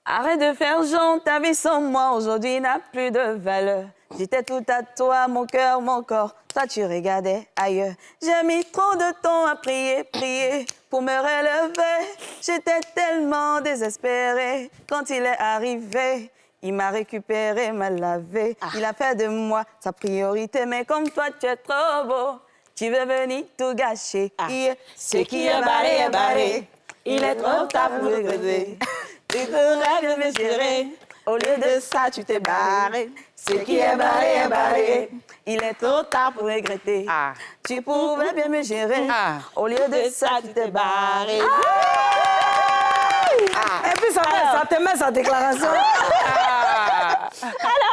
Arrête de faire genre, ta vie sans moi aujourd'hui n'a plus de valeur. J'étais tout à toi, mon cœur, mon corps. Toi, tu regardais ailleurs. J'ai mis trop de temps à prier, prier pour me relever. J'étais tellement désespérée quand il est arrivé. Il m'a récupéré, m'a lavé. Il a fait de moi sa priorité. Mais comme toi, tu es trop beau. Tu veux venir tout gâcher. Ce qui est barré est barré. Il est trop tard pour regretter. Tu te rêves de me gérer. Au lieu de ça, tu t'es barré. Ce qui est barré est barré. Il est trop tard pour regretter. Ah. Tu pouvais bien me gérer. Ah. Au lieu de ça, tu t'es barré. Et puis ça te met sa déclaration.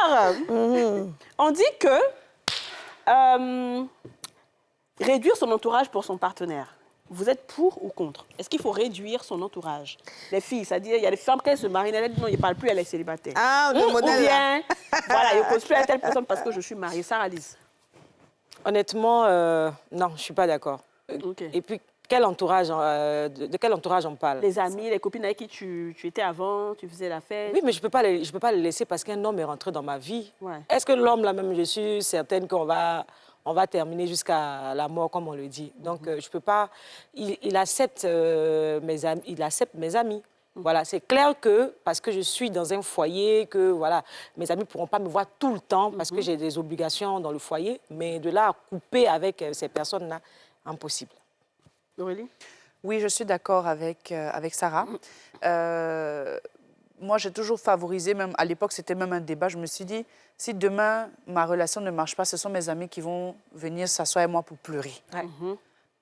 Alors, on dit que réduire son entourage pour son partenaire, vous êtes pour ou contre? Est-ce qu'il faut réduire son entourage? Les filles, c'est-à-dire, il y a des femmes qui se marient, elles disent non, il ne parle plus, elle est célibataire. Ah, le modèle. Ou bien, voilà, il ne cause plus à telle personne parce que je suis mariée. Sarah Lise. Honnêtement, non, je ne suis pas d'accord. Ok. Et puis, quel entourage, de quel entourage on parle? Les amis, les copines avec qui tu étais avant, tu faisais la fête. Oui, mais je ne peux pas les laisser parce qu'un homme est rentré dans ma vie. Ouais. Est-ce que l'homme, là même, je suis certaine qu'on va terminer jusqu'à la mort, comme on le dit. Donc, je ne peux pas... Il accepte mes amis. Voilà, c'est clair que, parce que je suis dans un foyer, que voilà, mes amis ne pourront pas me voir tout le temps parce que j'ai des obligations dans le foyer, mais de là à couper avec ces personnes-là, impossible. Aurélie? Oui, je suis d'accord avec Sarah. Moi, j'ai toujours favorisé, même à l'époque, c'était même un débat. Je me suis dit, si demain, ma relation ne marche pas, ce sont mes amis qui vont venir s'asseoir avec moi pour pleurer. Ouais.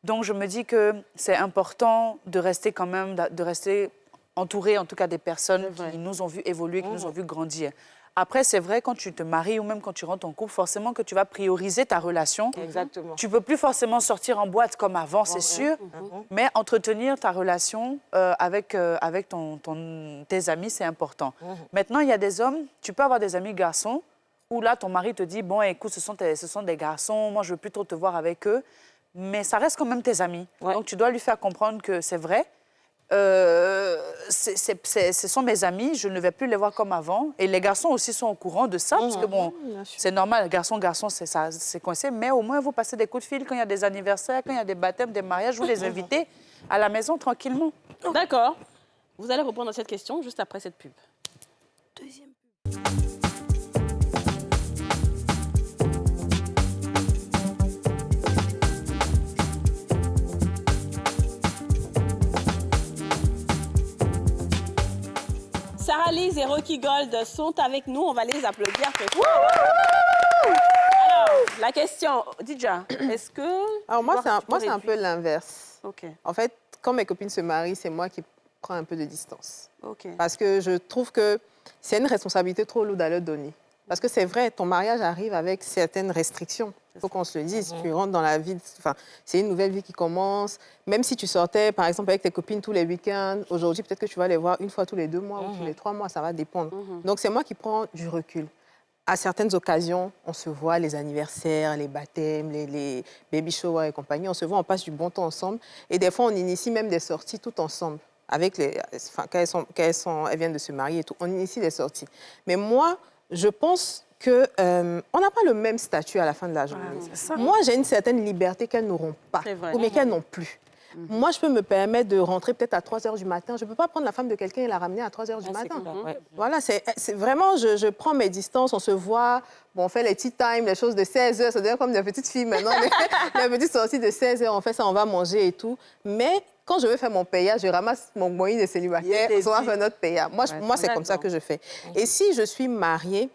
Donc, je me dis que c'est important de rester quand même, de rester entouré, en tout cas, des personnes qui nous ont vu évoluer, qui nous ont vu grandir. Après, c'est vrai, quand tu te maries ou même quand tu rentres en couple, forcément que tu vas prioriser ta relation. Exactement. Tu ne peux plus forcément sortir en boîte comme avant, c'est sûr, mais entretenir ta relation avec tes amis, c'est important. Maintenant, il y a des hommes, tu peux avoir des amis garçons, où là, ton mari te dit, bon, écoute, ce sont des garçons, moi, je ne veux plus trop te voir avec eux, mais ça reste quand même tes amis. Ouais. Donc, tu dois lui faire comprendre que c'est vrai. Ce sont mes amis, je ne vais plus les voir comme avant. Et les garçons aussi sont au courant de ça, parce que bon, c'est normal, garçon, c'est coincé, mais au moins vous passez des coups de fil quand il y a des anniversaires, quand il y a des baptêmes, des mariages, vous les invitez à la maison tranquillement. D'accord. Vous allez répondre à cette question juste après cette pub. Deuxième. Sarah Lise et Rocky Gold sont avec nous. On va les applaudir très fort. Alors, la question, Didja, est-ce que... Alors moi, c'est un réduit? peu l'inverse. OK. En fait, quand mes copines se marient, c'est moi qui prends un peu de distance. OK. Parce que je trouve que c'est une responsabilité trop lourde à leur donner. Parce que c'est vrai, ton mariage arrive avec certaines restrictions. Il faut qu'on se le dise. Tu rentres dans la vie, enfin, c'est une nouvelle vie qui commence. Même si tu sortais, par exemple, avec tes copines tous les week-ends, aujourd'hui, peut-être que tu vas les voir une fois tous les 2 mois ou tous les 3 mois, ça va dépendre. Donc, c'est moi qui prends du recul. À certaines occasions, on se voit, les anniversaires, les baptêmes, les baby showers et compagnie, on se voit, on passe du bon temps ensemble. Et des fois, on initie même des sorties tout ensemble. Avec quand elles viennent de se marier et tout, on initie des sorties. Mais moi, je pense qu'on n'a pas le même statut à la fin de la journée. Moi, j'ai une certaine liberté qu'elles n'auront pas, ou bien qu'elles n'ont plus. Moi, je peux me permettre de rentrer peut-être à 3 h du matin. Je ne peux pas prendre la femme de quelqu'un et la ramener à 3 h du matin. Voilà, c'est vraiment, je prends mes distances, on se voit, bon, on fait les tea time, les choses de 16 h, ça devient comme des petites filles maintenant, les petites sorties de 16 h, on fait ça, on va manger et tout. Mais quand je veux faire mon payage, je ramasse mon moyen de célibataire, on va faire notre payage. Moi, c'est comme ça que je fais. Et si je suis mariée,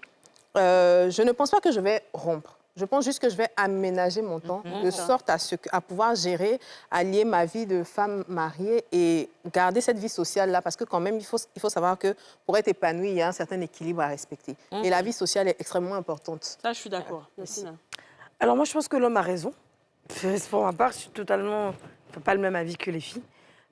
je ne pense pas que je vais rompre. Je pense juste que je vais aménager mon temps de sorte à pouvoir gérer, allier ma vie de femme mariée et garder cette vie sociale-là. Parce que quand même, il faut savoir que pour être épanoui, il y a un certain équilibre à respecter. Et la vie sociale est extrêmement importante. Ça, je suis d'accord. Alors moi, je pense que l'homme a raison. Pour ma part, je suis totalement... pas le même avis que les filles.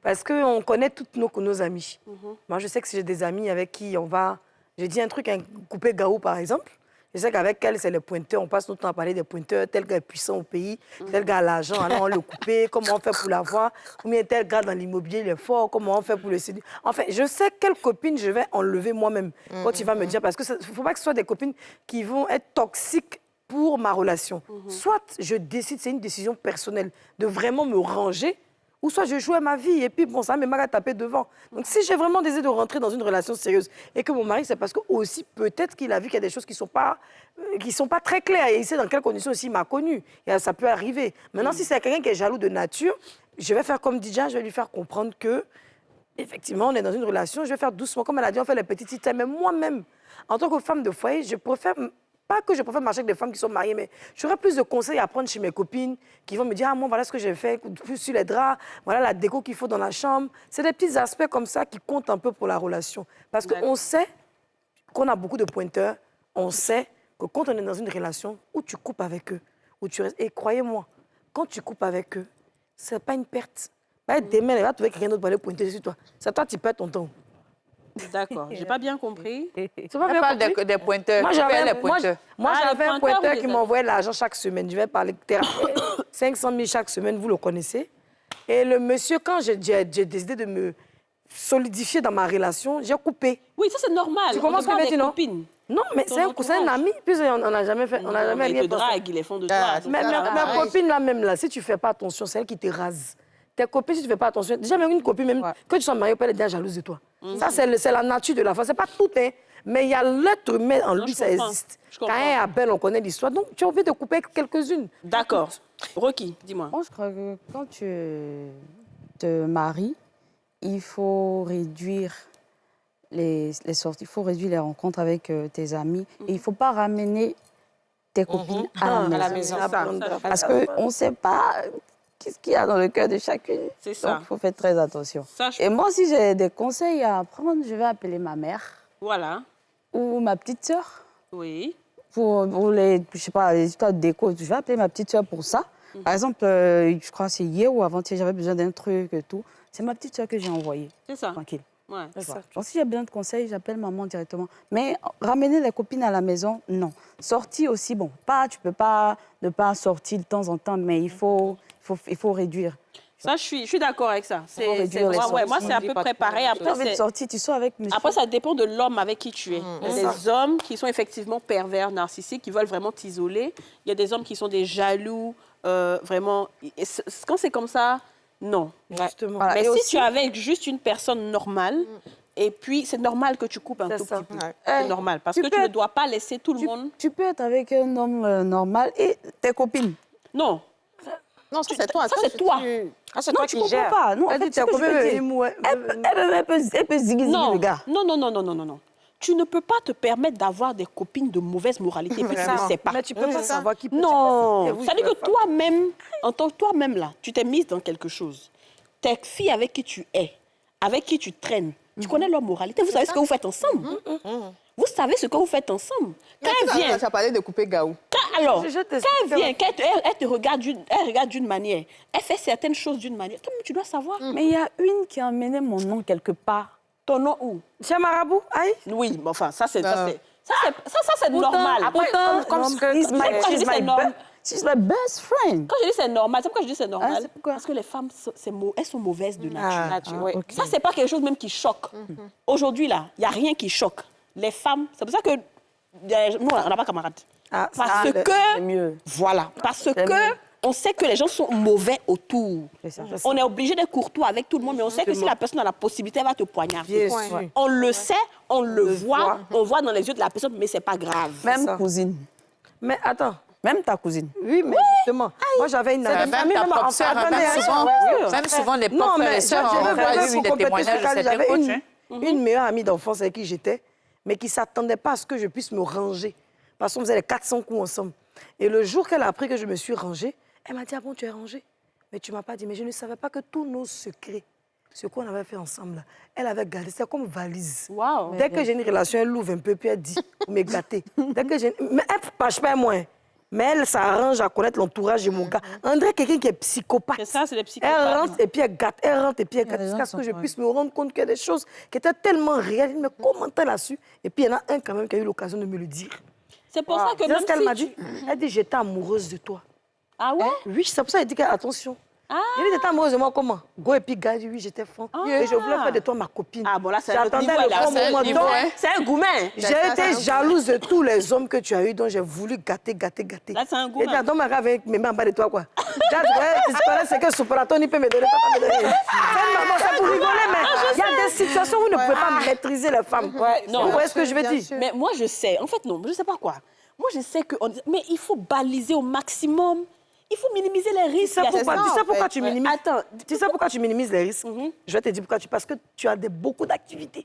Parce qu'on connaît toutes nos amies. Moi, je sais que si j'ai des amis avec qui on va... J'ai dit un truc, un coupé Gaou, par exemple. Je sais qu'avec elle, c'est les pointeurs. On passe notre temps à parler des pointeurs. Tel gars est puissant au pays, tel gars a l'argent, alors on le coupe. Comment on fait pour l'avoir? Ou bien tel gars dans l'immobilier, il est fort. Comment on fait pour le séduire? Enfin, je sais quelle copine je vais enlever moi-même. Quand tu vas me dire, parce que il ne faut pas que ce soit des copines qui vont être toxiques pour ma relation. Soit je décide, c'est une décision personnelle, de vraiment me ranger, ou soit je joue à ma vie et puis bon, ça m'a tapé devant. Donc si j'ai vraiment désiré de rentrer dans une relation sérieuse et que mon mari, c'est parce que aussi peut-être qu'il a vu qu'il y a des choses qui sont pas très claires et il sait dans quelles conditions aussi il m'a connu. Et ça peut arriver. Maintenant, si c'est quelqu'un qui est jaloux de nature, je vais faire comme Didja, je vais lui faire comprendre que effectivement, on est dans une relation, je vais faire doucement. Comme elle a dit, on fait les petits items. Mais moi-même, en tant que femme de foyer, je préfère, pas que je préfère marcher avec des femmes qui sont mariées, mais j'aurais plus de conseils à prendre chez mes copines qui vont me dire, ah, moi, voilà ce que j'ai fait, plus sur les draps, voilà la déco qu'il faut dans la chambre. C'est des petits aspects comme ça qui comptent un peu pour la relation. Parce qu'on sait qu'on a beaucoup de pointeurs, on sait que quand on est dans une relation où tu coupes avec eux, où tu restes, et croyez-moi, quand tu coupes avec eux, c'est pas une perte. Bah, demain, elle va trouver quelqu'un d'autre pour aller pointer sur toi. C'est toi, tu perds ton temps. D'accord, j'ai pas bien compris. Tu vois, Elle parle des pointeurs. Moi, Tu j'avais les pointeurs. j'avais un les pointeurs, pointeur vous qui les m'envoyait de l'argent chaque semaine. Je vais parler de thérapie. 500 000 chaque semaine, vous le connaissez. Et le monsieur, quand j'ai décidé de me solidifier dans ma relation, j'ai coupé. Oui, ça c'est normal. Tu comprends ce que je veux dire, non? Copines. Non, mais c'est un ami. Puis on n'a jamais fait, on n'a jamais Ils rien te fait. draguent, ils les font de toi. Ah, donc Mais ça, ma copine, là, même, là, si tu ne fais pas attention, c'est elle qui te rase. Tes copines, si tu ne fais pas attention, déjà, même une copine, même que tu sois marié, elle est déjà jalouse de toi. Ça, c'est la nature de la femme. Ce n'est pas tout, hein. Mais il y a l'être humain en lui, je ça comprends. existe. Je Quand comprends. elle est à belle, on connaît l'histoire. Donc, tu as envie de couper quelques-unes. D'accord. Rocky, dis-moi. Moi, je crois que quand tu te maries, il faut réduire les sorties, il faut réduire les rencontres avec tes amis. Et il ne faut pas ramener tes copines à la maison. Parce qu'on ne sait pas qu'est-ce qu'il y a dans le cœur de chacune. C'est ça. Donc, il faut faire très attention. Ça, je- Et moi, si j'ai des conseils à prendre, je vais appeler ma mère Voilà. ou ma petite sœur. Oui. Pour les, je sais pas, les histoires de déco, je vais appeler ma petite sœur pour ça. Par exemple, je crois que c'est hier ou avant-hier, j'avais besoin d'un truc et tout. C'est ma petite sœur que j'ai envoyée. C'est ça. Tranquille. Ouais. Voilà. Donc, si j'ai besoin de conseils, j'appelle maman directement. Mais ramener les copines à la maison, non. Sortir aussi, bon, tu peux pas ne pas sortir de temps en temps, mais il faut réduire. Ça, je suis d'accord avec ça. Faut réduire les Moi, sorties. c'est à peu près pareil. Tu as envie Après, de c'est- sortir, tu sors avec monsieur. Après, ça dépend de l'homme avec qui tu es. Il y a des hommes qui sont effectivement pervers, narcissiques, qui veulent vraiment t'isoler. Il y a des hommes qui sont des jaloux, vraiment. Quand c'est comme ça, non. Justement. Voilà. Mais Et si aussi- tu es avec juste une personne normale, et puis c'est normal que tu coupes un C'est tout ça. petit peu. Ouais. C'est normal. Parce tu que peux tu ne être- dois pas laisser tout le monde. Tu peux être avec un homme normal et tes copines. Non. Non, ça, c'est toi. Ça, c'est toi. Ah, c'est Non, toi tu qui comprends gères. pas. Non, en Elle fait, dit, ce t'as que je combien veux de dire, ouais. elle peut ziguer Non. le gars. Non. Tu ne peux pas te permettre d'avoir des copines de mauvaise moralité. Puis tu ne sais pas. Mais tu peux pas savoir qui peut Non, te passer. c'est-à-dire que toi-même, en tant que toi-même là, tu t'es mise dans quelque chose. Tes filles avec qui tu es, avec qui tu traînes, tu connais leur moralité, vous savez ce que vous faites ensemble. Vous savez ce que vous faites ensemble. Quand elle vient, Tu as parlé de couper Gaou. alors, Je quand t'explique. elle vient, elle te regarde d'une manière, elle fait certaines choses d'une manière, toi-même tu dois savoir. Mais il y a une qui a emmené mon nom quelque part. Ton nom où? Chez Marabout, aïe. Oui, mais enfin, ça c'est Ah. normal. Comme ce que she's my she's my best friend. Quand je dis c'est normal, c'est pourquoi je dis c'est normal. Ah, c'est pourquoi? Parce que les femmes, elles sont mauvaises de nature. Oui. Ça, c'est pas quelque chose même qui choque. Aujourd'hui, là, il n'y a rien qui choque. Les femmes, c'est pour ça que nous, on n'a pas camarades. Ah, Parce ça, que, C'est mieux. voilà, parce mieux. que on sait que les gens sont mauvais autour. C'est ça. On est obligé d'être courtois avec tout le monde, mais on sait que si la personne a la possibilité, elle va te poignarder. Bien sûr. On le sait, on le voit, on voit dans les yeux de la personne, mais c'est pas grave. Même ça. cousine. Mais attends. Même ta cousine. Oui, mais justement, moi j'avais une Même amie. ta propre sœur, Attendez, Même souvent, les Non, propres frères mais et sœurs je envoient vais des pour compléter témoignages ce de cas, certains j'avais coachs. une meilleure amie d'enfance avec qui j'étais, mais qui ne s'attendait pas à ce que je puisse me ranger. Parce qu'on faisait les 400 coups ensemble. Et le jour qu'elle a appris que je me suis rangée, elle m'a dit, ah bon, tu es rangée? Mais tu ne m'as pas dit, mais je ne savais pas que tous nos secrets, ce qu'on avait fait ensemble, là, elle avait gardé, c'était comme valise. Waouh. Dès que j'ai une relation, elle l'ouvre un peu, puis elle dit, pour me gâter. Dès que mais elle ne pâche pas moins. Mais elle s'arrange à connaître l'entourage de mon gars. On dirait quelqu'un qui est psychopathe. C'est ça, c'est des psychopathes. Elle rentre et puis elle gâte, elle rentre et puis elle gâte, des jusqu'à gens ce que je sont- puisse me rendre compte qu'il y a des choses qui étaient tellement réelles. Mais comment elle a su? Et puis il y en a un quand même qui a eu l'occasion de me le dire. C'est pour ça que Tu sais même ce qu'elle si m'a tu- dit? Elle dit, j'étais amoureuse de toi. Ah ouais? Oui, c'est pour ça qu'elle dit attention. Il dit, t'étais amoureuse de moi comment? Go et puis gars, il dit, oui, j'étais franc. Et je voulais faire de toi ma copine. Ah bon, là, c'est un autre J'attendais niveau. le là. bon C'est un moment. niveau, Donc, hein. C'est un gourmet. j'ai été jalouse de tous les hommes que tu as eu, dont j'ai voulu gâter. Là, c'est un goût, Et même. donc, ma avec mes mains en bas de toi, quoi. Tu connais ce que Sopraton, il peut me donner, pas me donner. C'est pour rigoler, mais il y a des situations où vous ne pouvez pas maîtriser les femmes. Non. Vous voyez ce que je veux Bien dire? sûr. Mais moi, je sais. En fait, non, je ne sais pas quoi. Moi, je sais que... Mais il faut baliser au maximum Il faut minimiser les risques. Tu sais pourquoi, ça, tu sais en pourquoi fait. tu minimises Attends, Tu sais pourquoi tu minimises les risques? Je vais te dire pourquoi. Parce que tu as beaucoup d'activités.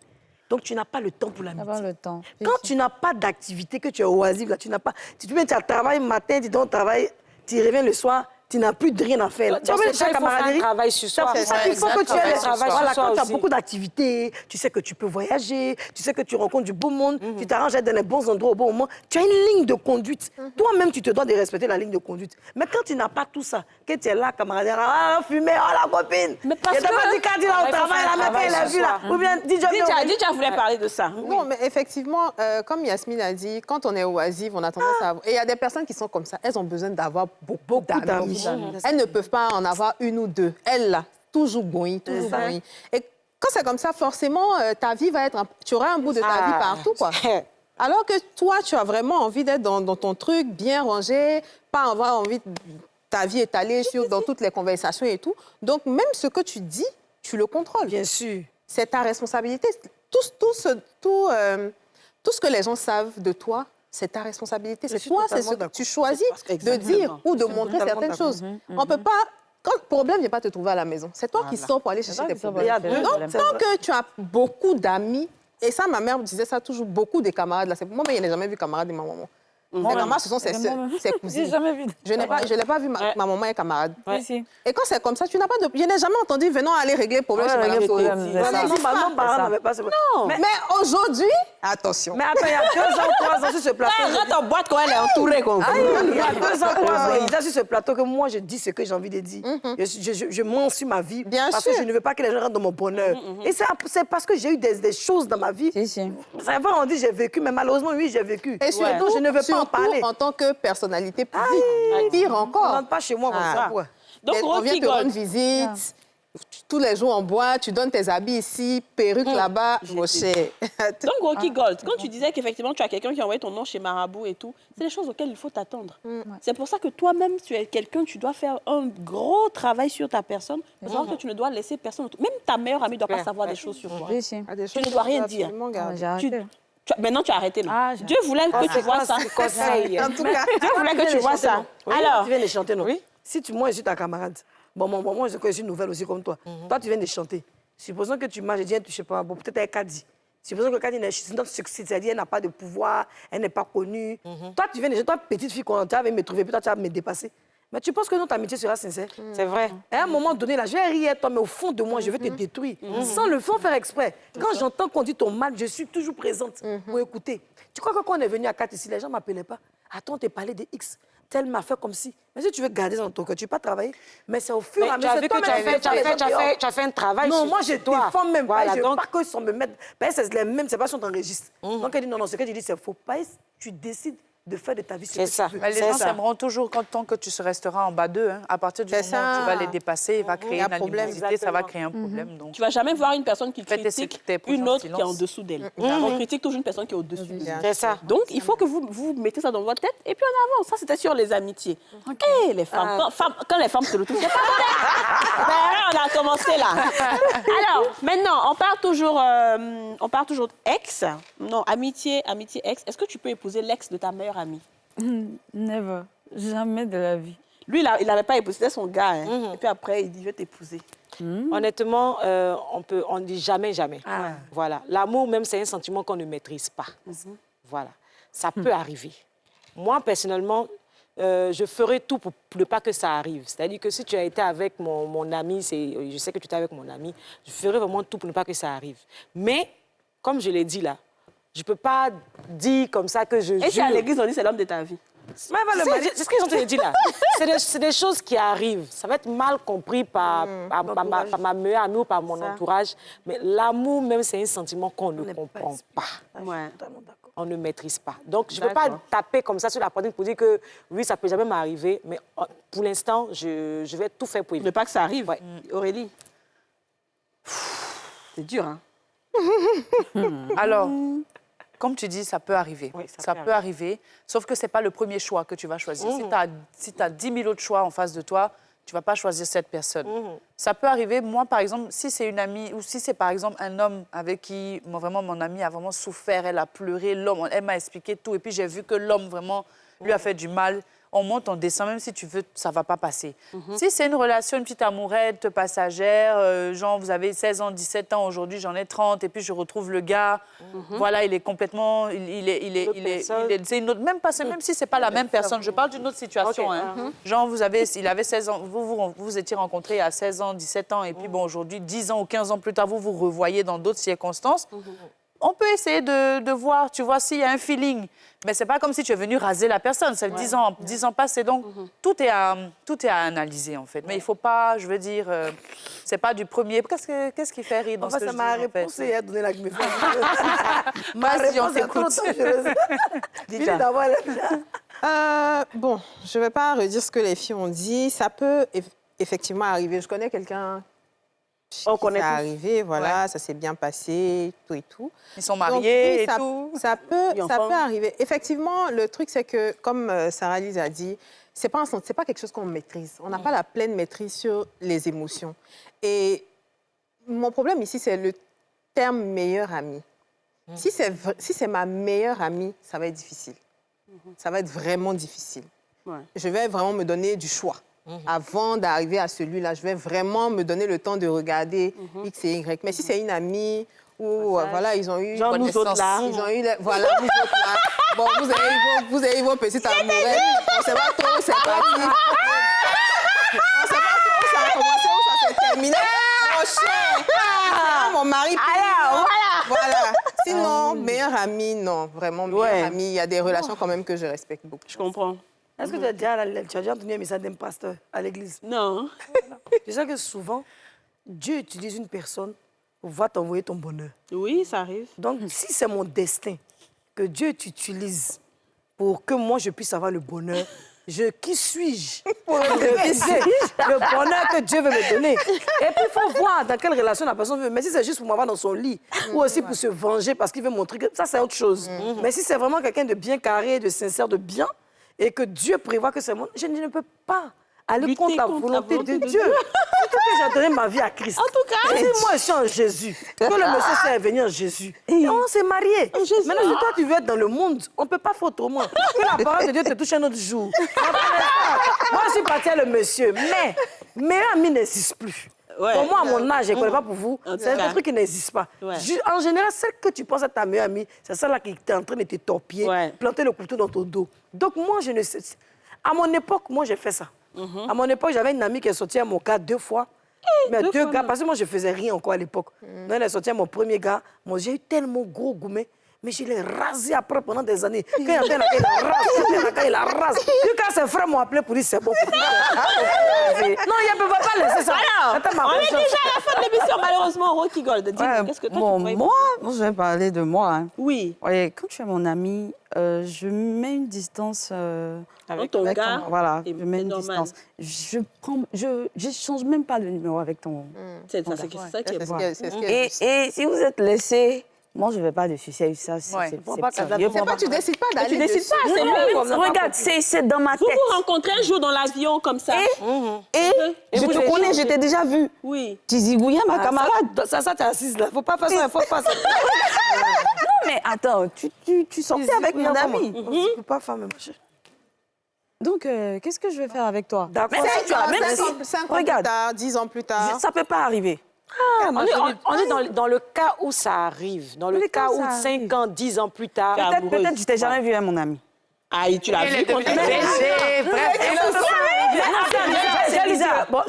Donc, tu n'as pas le temps pour l'amitié. Avoir le temps. Quand tu n'as pas d'activité, que tu es oisive, là, tu n'as pas... Tu travailles le matin, tu donnes travail, tu reviens le soir, tu n'as plus de rien à faire. Là. Tu Donc, vois, c'est ça, il faut faire un travail sur soi. C'est ça qu'il faut que tu aies. Travail sur Voilà, soi quand tu as aussi. beaucoup d'activités, tu sais que tu peux voyager, tu sais que tu rencontres du beau monde, tu t'arranges à être dans les bons endroits au bon moment. Tu as une ligne de conduite. Toi-même, tu te dois de respecter la ligne de conduite. Mais quand tu n'as pas tout ça, que tu es là, camarade, fumer, oh la copine. Mais parce Il y a que- pas dit quand il est au il faut travail, faire un la matin, il a travail vu là. sur Ou bien, Didja voulait parler de ça. Non, mais effectivement, comme Yasmine a dit, quand on est oisive, on a tendance à... Et il y a des personnes qui sont comme ça, elles ont besoin d'avoir beaucoup d'amis. Elles ne peuvent pas en avoir une ou deux. Elles, là, toujours going, toujours going. Et quand c'est comme ça, forcément, ta vie va être... Tu auras un bout de ta vie partout, quoi. Alors que toi, tu as vraiment envie d'être dans ton truc, bien rangé, pas avoir envie de ta vie étalée dans toutes les conversations et tout. Donc, même ce que tu dis, tu le contrôles. Bien sûr. C'est ta responsabilité. Tout ce que les gens savent de toi, c'est ta responsabilité. Je C'est suis toi, c'est totalement ce que d'accord. tu choisis Parce que- de dire exactement. ou de Je suis montrer totalement certaines d'accord. choses. On peut pas... Quand le problème ne vient pas te trouver à la maison, c'est toi qui sors pour aller chercher toi tes qui sors problèmes. pour aller chercher Donc, tes tant que tu as beaucoup d'amis, et ça, ma mère me disait ça toujours, beaucoup de camarades. Là, moi, mais je n'ai jamais vu camarade de ma maman. Mes camarades, ce sont ses sœurs, ses cousines. J'ai jamais vu. Je l'ai pas vu, ma maman est camarade. Si. Et quand c'est comme ça, tu n'as pas de... Je n'ai jamais entendu, venons aller régler le problème Ouais, chez régler Madame le Sophie. problème, c'est Ça ça. n'existe Non, pas. nos parents n'avaient pas ce... Non. Mais aujourd'hui, attention. Mais attends, il y a 2 ans, 3 ans sur ce plateau... Elle rentre en boîte quand elle est entourée. Quoi. Il y a 2 ans, 3 ans, il y a sur ce plateau que moi, je dis ce que j'ai envie de dire. Je mens sur ma vie. Bien parce sûr. que je ne veux pas que les gens rentrent dans mon bonheur. Et c'est parce que j'ai eu des choses dans ma vie. Si, si. Ça va, on dit j'ai vécu, mais malheureusement, oui, j'ai vécu. Et surtout, Donc, je ne veux pas en surtout parler. en tant que personnalité publique. Pire On encore. ne rentre pas chez moi comme Ah. ça. quoi. Donc, On vient te rendre Gold. visite. Tous les jours, on boit, tu donnes tes habits ici, perruque là-bas, mon cher. Donc, Rocky Gold, quand tu disais qu'effectivement, tu as quelqu'un qui a envoyé ton nom chez Marabout et tout, c'est des choses auxquelles il faut t'attendre. C'est pour ça que toi-même, tu es quelqu'un, tu dois faire un gros travail sur ta personne, pour savoir que tu ne dois laisser personne autour. Même ta meilleure amie ne doit pas savoir des choses sur toi. Si, si. Tu ne dois rien dire. Ah, j'ai Tu- arrêté. Maintenant, tu as arrêté, non? Ah, j'ai- Dieu voulait que tu vois ça. Conseil. En tout cas, Dieu voulait que tu vois ça. Alors, Tu viens de chanter, non? Si moi, je suis ta camarade, moi, je suis une nouvelle aussi comme toi. Toi, tu viens de chanter. Supposons que tu marches, je dis, je sais pas, bon, peut-être avec Kadi. Supposons que Kadi c'est-à-dire elle n'a pas de pouvoir, elle n'est pas connue. Toi, tu viens de chanter, toi, petite fille, quand tu vas me trouver, puis toi, tu vas me dépasser. Mais tu penses que notre amitié sera sincère? C'est vrai. À un moment donné, là, je vais rire, toi, mais au fond de moi, je vais te détruire. Sans le faire exprès. Quand j'entends qu'on dit ton mal, je suis toujours présente pour écouter. Tu crois que quand on est venu à 4 ici, les gens ne m'appelaient pas? Attends, on t'a parlé de X. Tel m'a fait comme si. Mais si tu veux garder ça dans ton cœur, tu ne peux pas travailler. Mais c'est au fur et à Mais tu as mesure. vu que toi-même, tu as fait un travail non, sur moi, je toi. défends même Voilà, pas. Je donc- veux pas que ça me mette... Ben, c'est les mêmes, c'est pas sur ton registre. Donc, elle dit, non, ce que tu dis, c'est faux. Pas, tu décides de faire de ta vie ce C'est que ça. tu veux. Mais les C'est gens ça. s'aimeront toujours tant que tu resteras en bas d'eux. Hein. À partir du moment C'est où ça. tu vas les dépasser, il va créer y a une problème. animosité, ça va Exactement. créer un problème. Donc, tu ne vas jamais voir une personne qui Faites critique tes projets une en autre qui est en silence. dessous d'elle. On critique toujours une personne qui est au-dessus. C'est ça. Donc, il faut que vous mettez ça dans votre tête et puis on avance. Ça, c'était sur les amitiés. Eh, les femmes, quand les femmes se retrouvent, c'est pas vrai. Ben, on a commencé là. Alors, maintenant, on parle toujours ex. Non, amitié, ex. Est-ce que tu peux épouser l'ex de ta meilleure amie? Never. Jamais de la vie. Lui, il n'avait pas épousé, c'était son gars. Hein. Et puis après, il dit, je vais t'épouser. Honnêtement, on ne dit jamais, jamais. Voilà. L'amour, même, c'est un sentiment qu'on ne maîtrise pas. Voilà. Ça peut arriver. Moi, personnellement, je ferai tout pour ne pas que ça arrive. C'est-à-dire que si tu as été avec mon ami, je sais que tu étais avec mon ami, je ferai vraiment tout pour ne pas que ça arrive. Mais, comme je l'ai dit là, je ne peux pas dire comme ça que je Et si jure. à l'église, on dit, c'est l'homme de ta vie. C'est ce que j'ai dit là. C'est des choses qui arrivent. Ça va être mal compris par ma meilleure amie ou par mon entourage. Mais l'amour, même, c'est un sentiment qu'on ne comprend pas. Ouais. On ne maîtrise pas. Donc, je ne peux pas taper comme ça sur la poitrine pour dire que oui, ça ne peut jamais m'arriver. Mais pour l'instant, je vais tout faire pour Ne éviter. pas que ça arrive. Ouais. Aurélie. C'est dur, hein? alors, comme tu dis, ça peut arriver. Oui, ça peut arriver. Sauf que ce n'est pas le premier choix que tu vas choisir. Si tu as 10 000 autres choix en face de toi, tu ne vas pas choisir cette personne. Ça peut arriver. Moi, par exemple, si c'est une amie ou si c'est, par exemple, un homme avec qui vraiment mon amie a vraiment souffert, elle a pleuré, l'homme, elle m'a expliqué tout. Et puis, j'ai vu que l'homme, vraiment, lui a fait du mal. on monte, on descend, même si tu veux, ça ne va pas passer. Si c'est une relation, une petite amourette passagère, genre vous avez 16 ans, 17 ans, aujourd'hui j'en ai 30, et puis je retrouve le gars, voilà, il est complètement, c'est une autre, même si ce n'est pas la même personne, je parle d'une autre situation. Okay. Hein. Genre il avait 16 ans, vous étiez rencontrés à 16 ans, 17 ans, et puis bon, aujourd'hui, 10 ans ou 15 ans plus tard, vous vous revoyez dans d'autres circonstances. On peut essayer de voir, tu vois, s'il y a un feeling. Mais ce n'est pas comme si tu es venu raser la personne. C'est 10 ans passés. Donc, tout est à analyser, en fait. Mais il ne faut pas, je veux dire, ce n'est pas du premier. Qu'est-ce qui fait rire dans ce que je dis, ma réponse est à donner la Ma réponse est trop bon, je ne vais pas redire ce que les filles ont dit. Ça peut effectivement arriver. Je connais quelqu'un... Ça est arrivé, voilà, ça s'est bien passé, tout et tout. Ils sont mariés. Donc, tout. Ça peut arriver. Effectivement, le truc, c'est que, comme Sarah-Lise a dit, c'est pas quelque chose qu'on maîtrise. On n'a pas la pleine maîtrise sur les émotions. Et mon problème ici, c'est le terme meilleur ami. Si c'est ma meilleure amie, ça va être difficile. Ça va être vraiment difficile. Je vais vraiment me donner du choix. Avant d'arriver à celui-là, je vais vraiment me donner le temps de regarder X et Y. Mais si c'est une amie où voilà, ils ont eu genre nous autres là, ils ont eu voilà, nous autres là. Bon, vous avez vos petites amoureuses. On ne sait pas trop où c'est parti. On ne sait pas trop où ça a commencé, où ça s'est terminé. Mon cher, mon mari. Voilà. Sinon, meilleure amie, non, vraiment meilleure amie. Il y a des relations quand même que je respecte beaucoup. Je comprends. Est-ce que tu as déjà entendu un message d'un pasteur à l'église? Non. Je sais que souvent, Dieu utilise une personne pour voir t'envoyer ton bonheur. Oui, ça arrive. Donc, si c'est mon destin que Dieu t'utilise pour que moi, je puisse avoir le bonheur, qui suis-je pour refuser le bonheur que Dieu veut me donner? Et puis, il faut voir dans quelle relation la personne veut. Mais si c'est juste pour m'avoir dans son lit ou aussi pour se venger parce qu'il veut montrer que ça, c'est autre chose. Mais si c'est vraiment quelqu'un de bien carré, de sincère, de bien, et que Dieu prévoit que c'est moi, je ne peux pas aller contre la volonté de Dieu. Surtout que j'ai donné ma vie à Christ. En tout cas, si moi je suis en Jésus, que le monsieur s'est venu en Jésus, et on s'est mariés. Maintenant, si toi tu veux être dans le monde, on ne peut pas faire autrement. Que la parole de Dieu te touche un autre jour. Moi, je suis partie à le monsieur, mais mes amis n'existent plus. Ouais. Pour moi, à mon âge, je ne connais pas pour vous, c'est un truc qui n'existe pas. Ouais. En général, celle que tu penses à ta meilleure amie, c'est celle-là qui est en train de te torpiller, planter le couteau dans ton dos. Donc moi, je ne sais... À mon époque, moi, j'ai fait ça. À mon époque, j'avais une amie qui est sortie à mon cas 2 fois. Mais 2 gars, parce que moi, je ne faisais rien encore à l'époque. Donc, elle est sortie à mon premier gars. Moi, j'ai eu tellement gros gourmet. Mais je l'ai rasé après pendant des années. Quand il y a il la rase. Puis quand ses frères m'ont appelé pour dire c'est bon. Non, il ne peut pas laisser ça. Alors, on est déjà à la fin de l'émission, malheureusement, Rocky Gold. Dis-moi, qu'est-ce que toi, tu moi, je vais parler de moi. Hein. Oui. Ouais, quand tu es mon ami, je mets une distance avec ton gars. Voilà, je mets une distance. Je change même pas le numéro avec ton... C'est ça qui est bon. Et si vous êtes laissé... Moi, je ne vais pas dessus. Ça, c'est pas sérieux. C'est pas, tu ne décides pas d'aller dessus. Tu décides pas, c'est lui. Regarde, c'est dans ma tête. Vous vous rencontrez un jour dans l'avion comme ça. Et je te connais, je t'ai déjà vu. Oui. Tu zigouillais ma camarade. Ça, t'es assise là. Faut pas faire ça, faut pas ça. Non, mais attends, tu sortais avec mon ami. Je peux pas faire même. Donc, qu'est-ce que je vais faire avec toi? D'accord. Mais tu as même 5 ans plus tard, 10 ans plus tard. Ça ne peut pas arriver. On est dans le cas où ça arrive. Dans le cas où 5 ans, 10 ans plus tard... Peut-être je t'ai jamais vu, hein, mon ami. Ah, tu l'as vu quand tu Lisa, bon,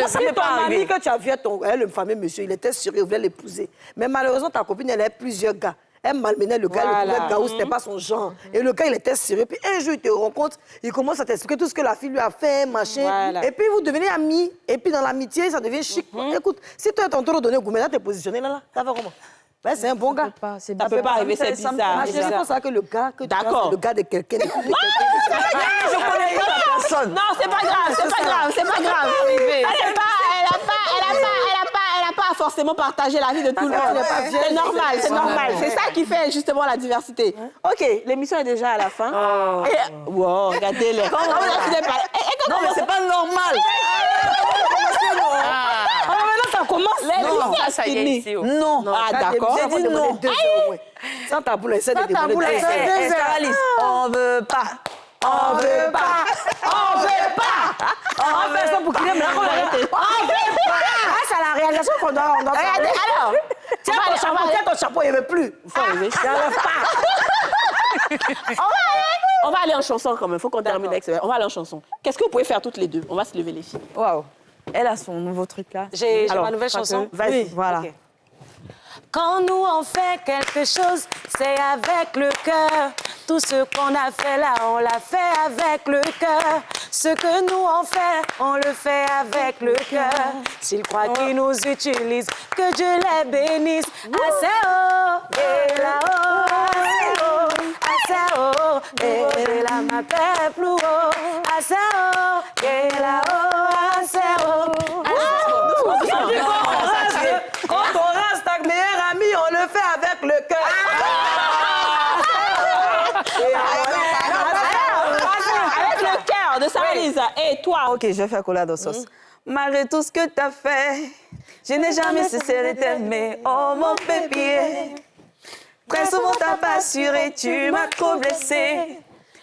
ça fait pas ami que tu as vu le fameux monsieur, il était sûr, il voulait l'épouser. Mais malheureusement, ta copine, elle avait plusieurs gars. Elle malmenait le gars, le gars où c'était pas son genre. Et le gars, il était sérieux. Puis un jour, il te rencontre, il commence à t'expliquer tout ce que la fille lui a fait, machin. Voilà. Et puis, vous devenez amis. Et puis, dans l'amitié, ça devient chic. Écoute, si toi, ton tour donné au gourmet, là, t'es positionné là, ça va comment? Ouais, c'est un bon gars. Ça peut pas arriver, c'est bizarre. C'est pour ça que le gars, c'est le gars de quelqu'un. Je connais pas la personne. Non, c'est pas grave, c'est pas grave, c'est pas grave. Elle n'a pas forcément partagé la vie de tout le monde. C'est normal, c'est normal. C'est ça qui fait justement la diversité. OK, l'émission est déjà à la fin. Wow, regardez-les. Non, mais c'est pas normal. Maintenant, ça commence. Non, ça y est ici. Non. Ah, d'accord. J'ai dit non. Sans tabou, essaie de demander 2 heures. On veut pas. On veut pas. On veut pas. On fait ça pour qu'il aime la colère. On veut pas. Ah, c'est la réalisation qu'on doit faire. Regardez, alors, Tiens ton chapeau, il ne veut plus. il faut enlever. On va aller en chanson quand même. Il faut qu'on termine avec ça. On va aller en chanson. Qu'est-ce que vous pouvez faire toutes les deux? On va se lever les filles. Waouh. Elle a son nouveau truc là. J'ai Alors, ma nouvelle chanson. Vas-y, voilà. Ok. Quand nous on fait quelque chose, c'est avec le cœur. Tout ce qu'on a fait là, on l'a fait avec le cœur. Ce que nous on fait, on le fait avec le cœur. S'ils croient qu'ils nous utilisent, que Dieu les bénisse. Assez haut, et là-haut, assez haut, et là ma paix plus haut. Assez haut, et là-haut, assez haut. Quand on reste ta meilleure amie, on le fait avec le cœur. Avec le cœur de Sarah Lisa. Et toi? Ok, je vais faire coller dans sauce. Malgré tout ce que t'as fait, je n'ai jamais cessé de t'aimer. Oh mon bébé. Très souvent t'as pas assuré, tu m'as trop blessé.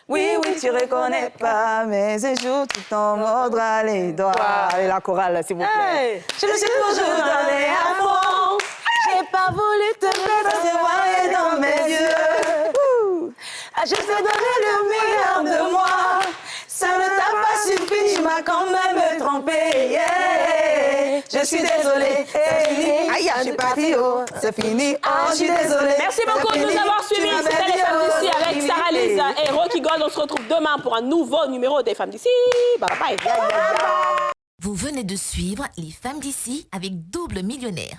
Oui, oui, tu reconnais pas, mais un jour tu t'en mordras les doigts. Allez, la chorale, s'il vous plaît. Je me suis toujours donné à fond. J'ai pas voulu te mettre C'est moi et dans mes yeux. Je t'ai donné le meilleur de moi. Ça ne t'a pas suffi, tu m'as quand même trompé. Yeah. Je suis désolée, c'est fini. Aïe, je suis partie, oh, c'est fini. Oh, je suis désolée. Merci beaucoup de nous avoir suivis. C'était les femmes d'ici avec Sarah Lisa et Rocky Gold. On se retrouve demain pour un nouveau numéro des femmes d'ici. Bye bye. Vous venez de suivre Les femmes d'ici avec Double Millionnaire.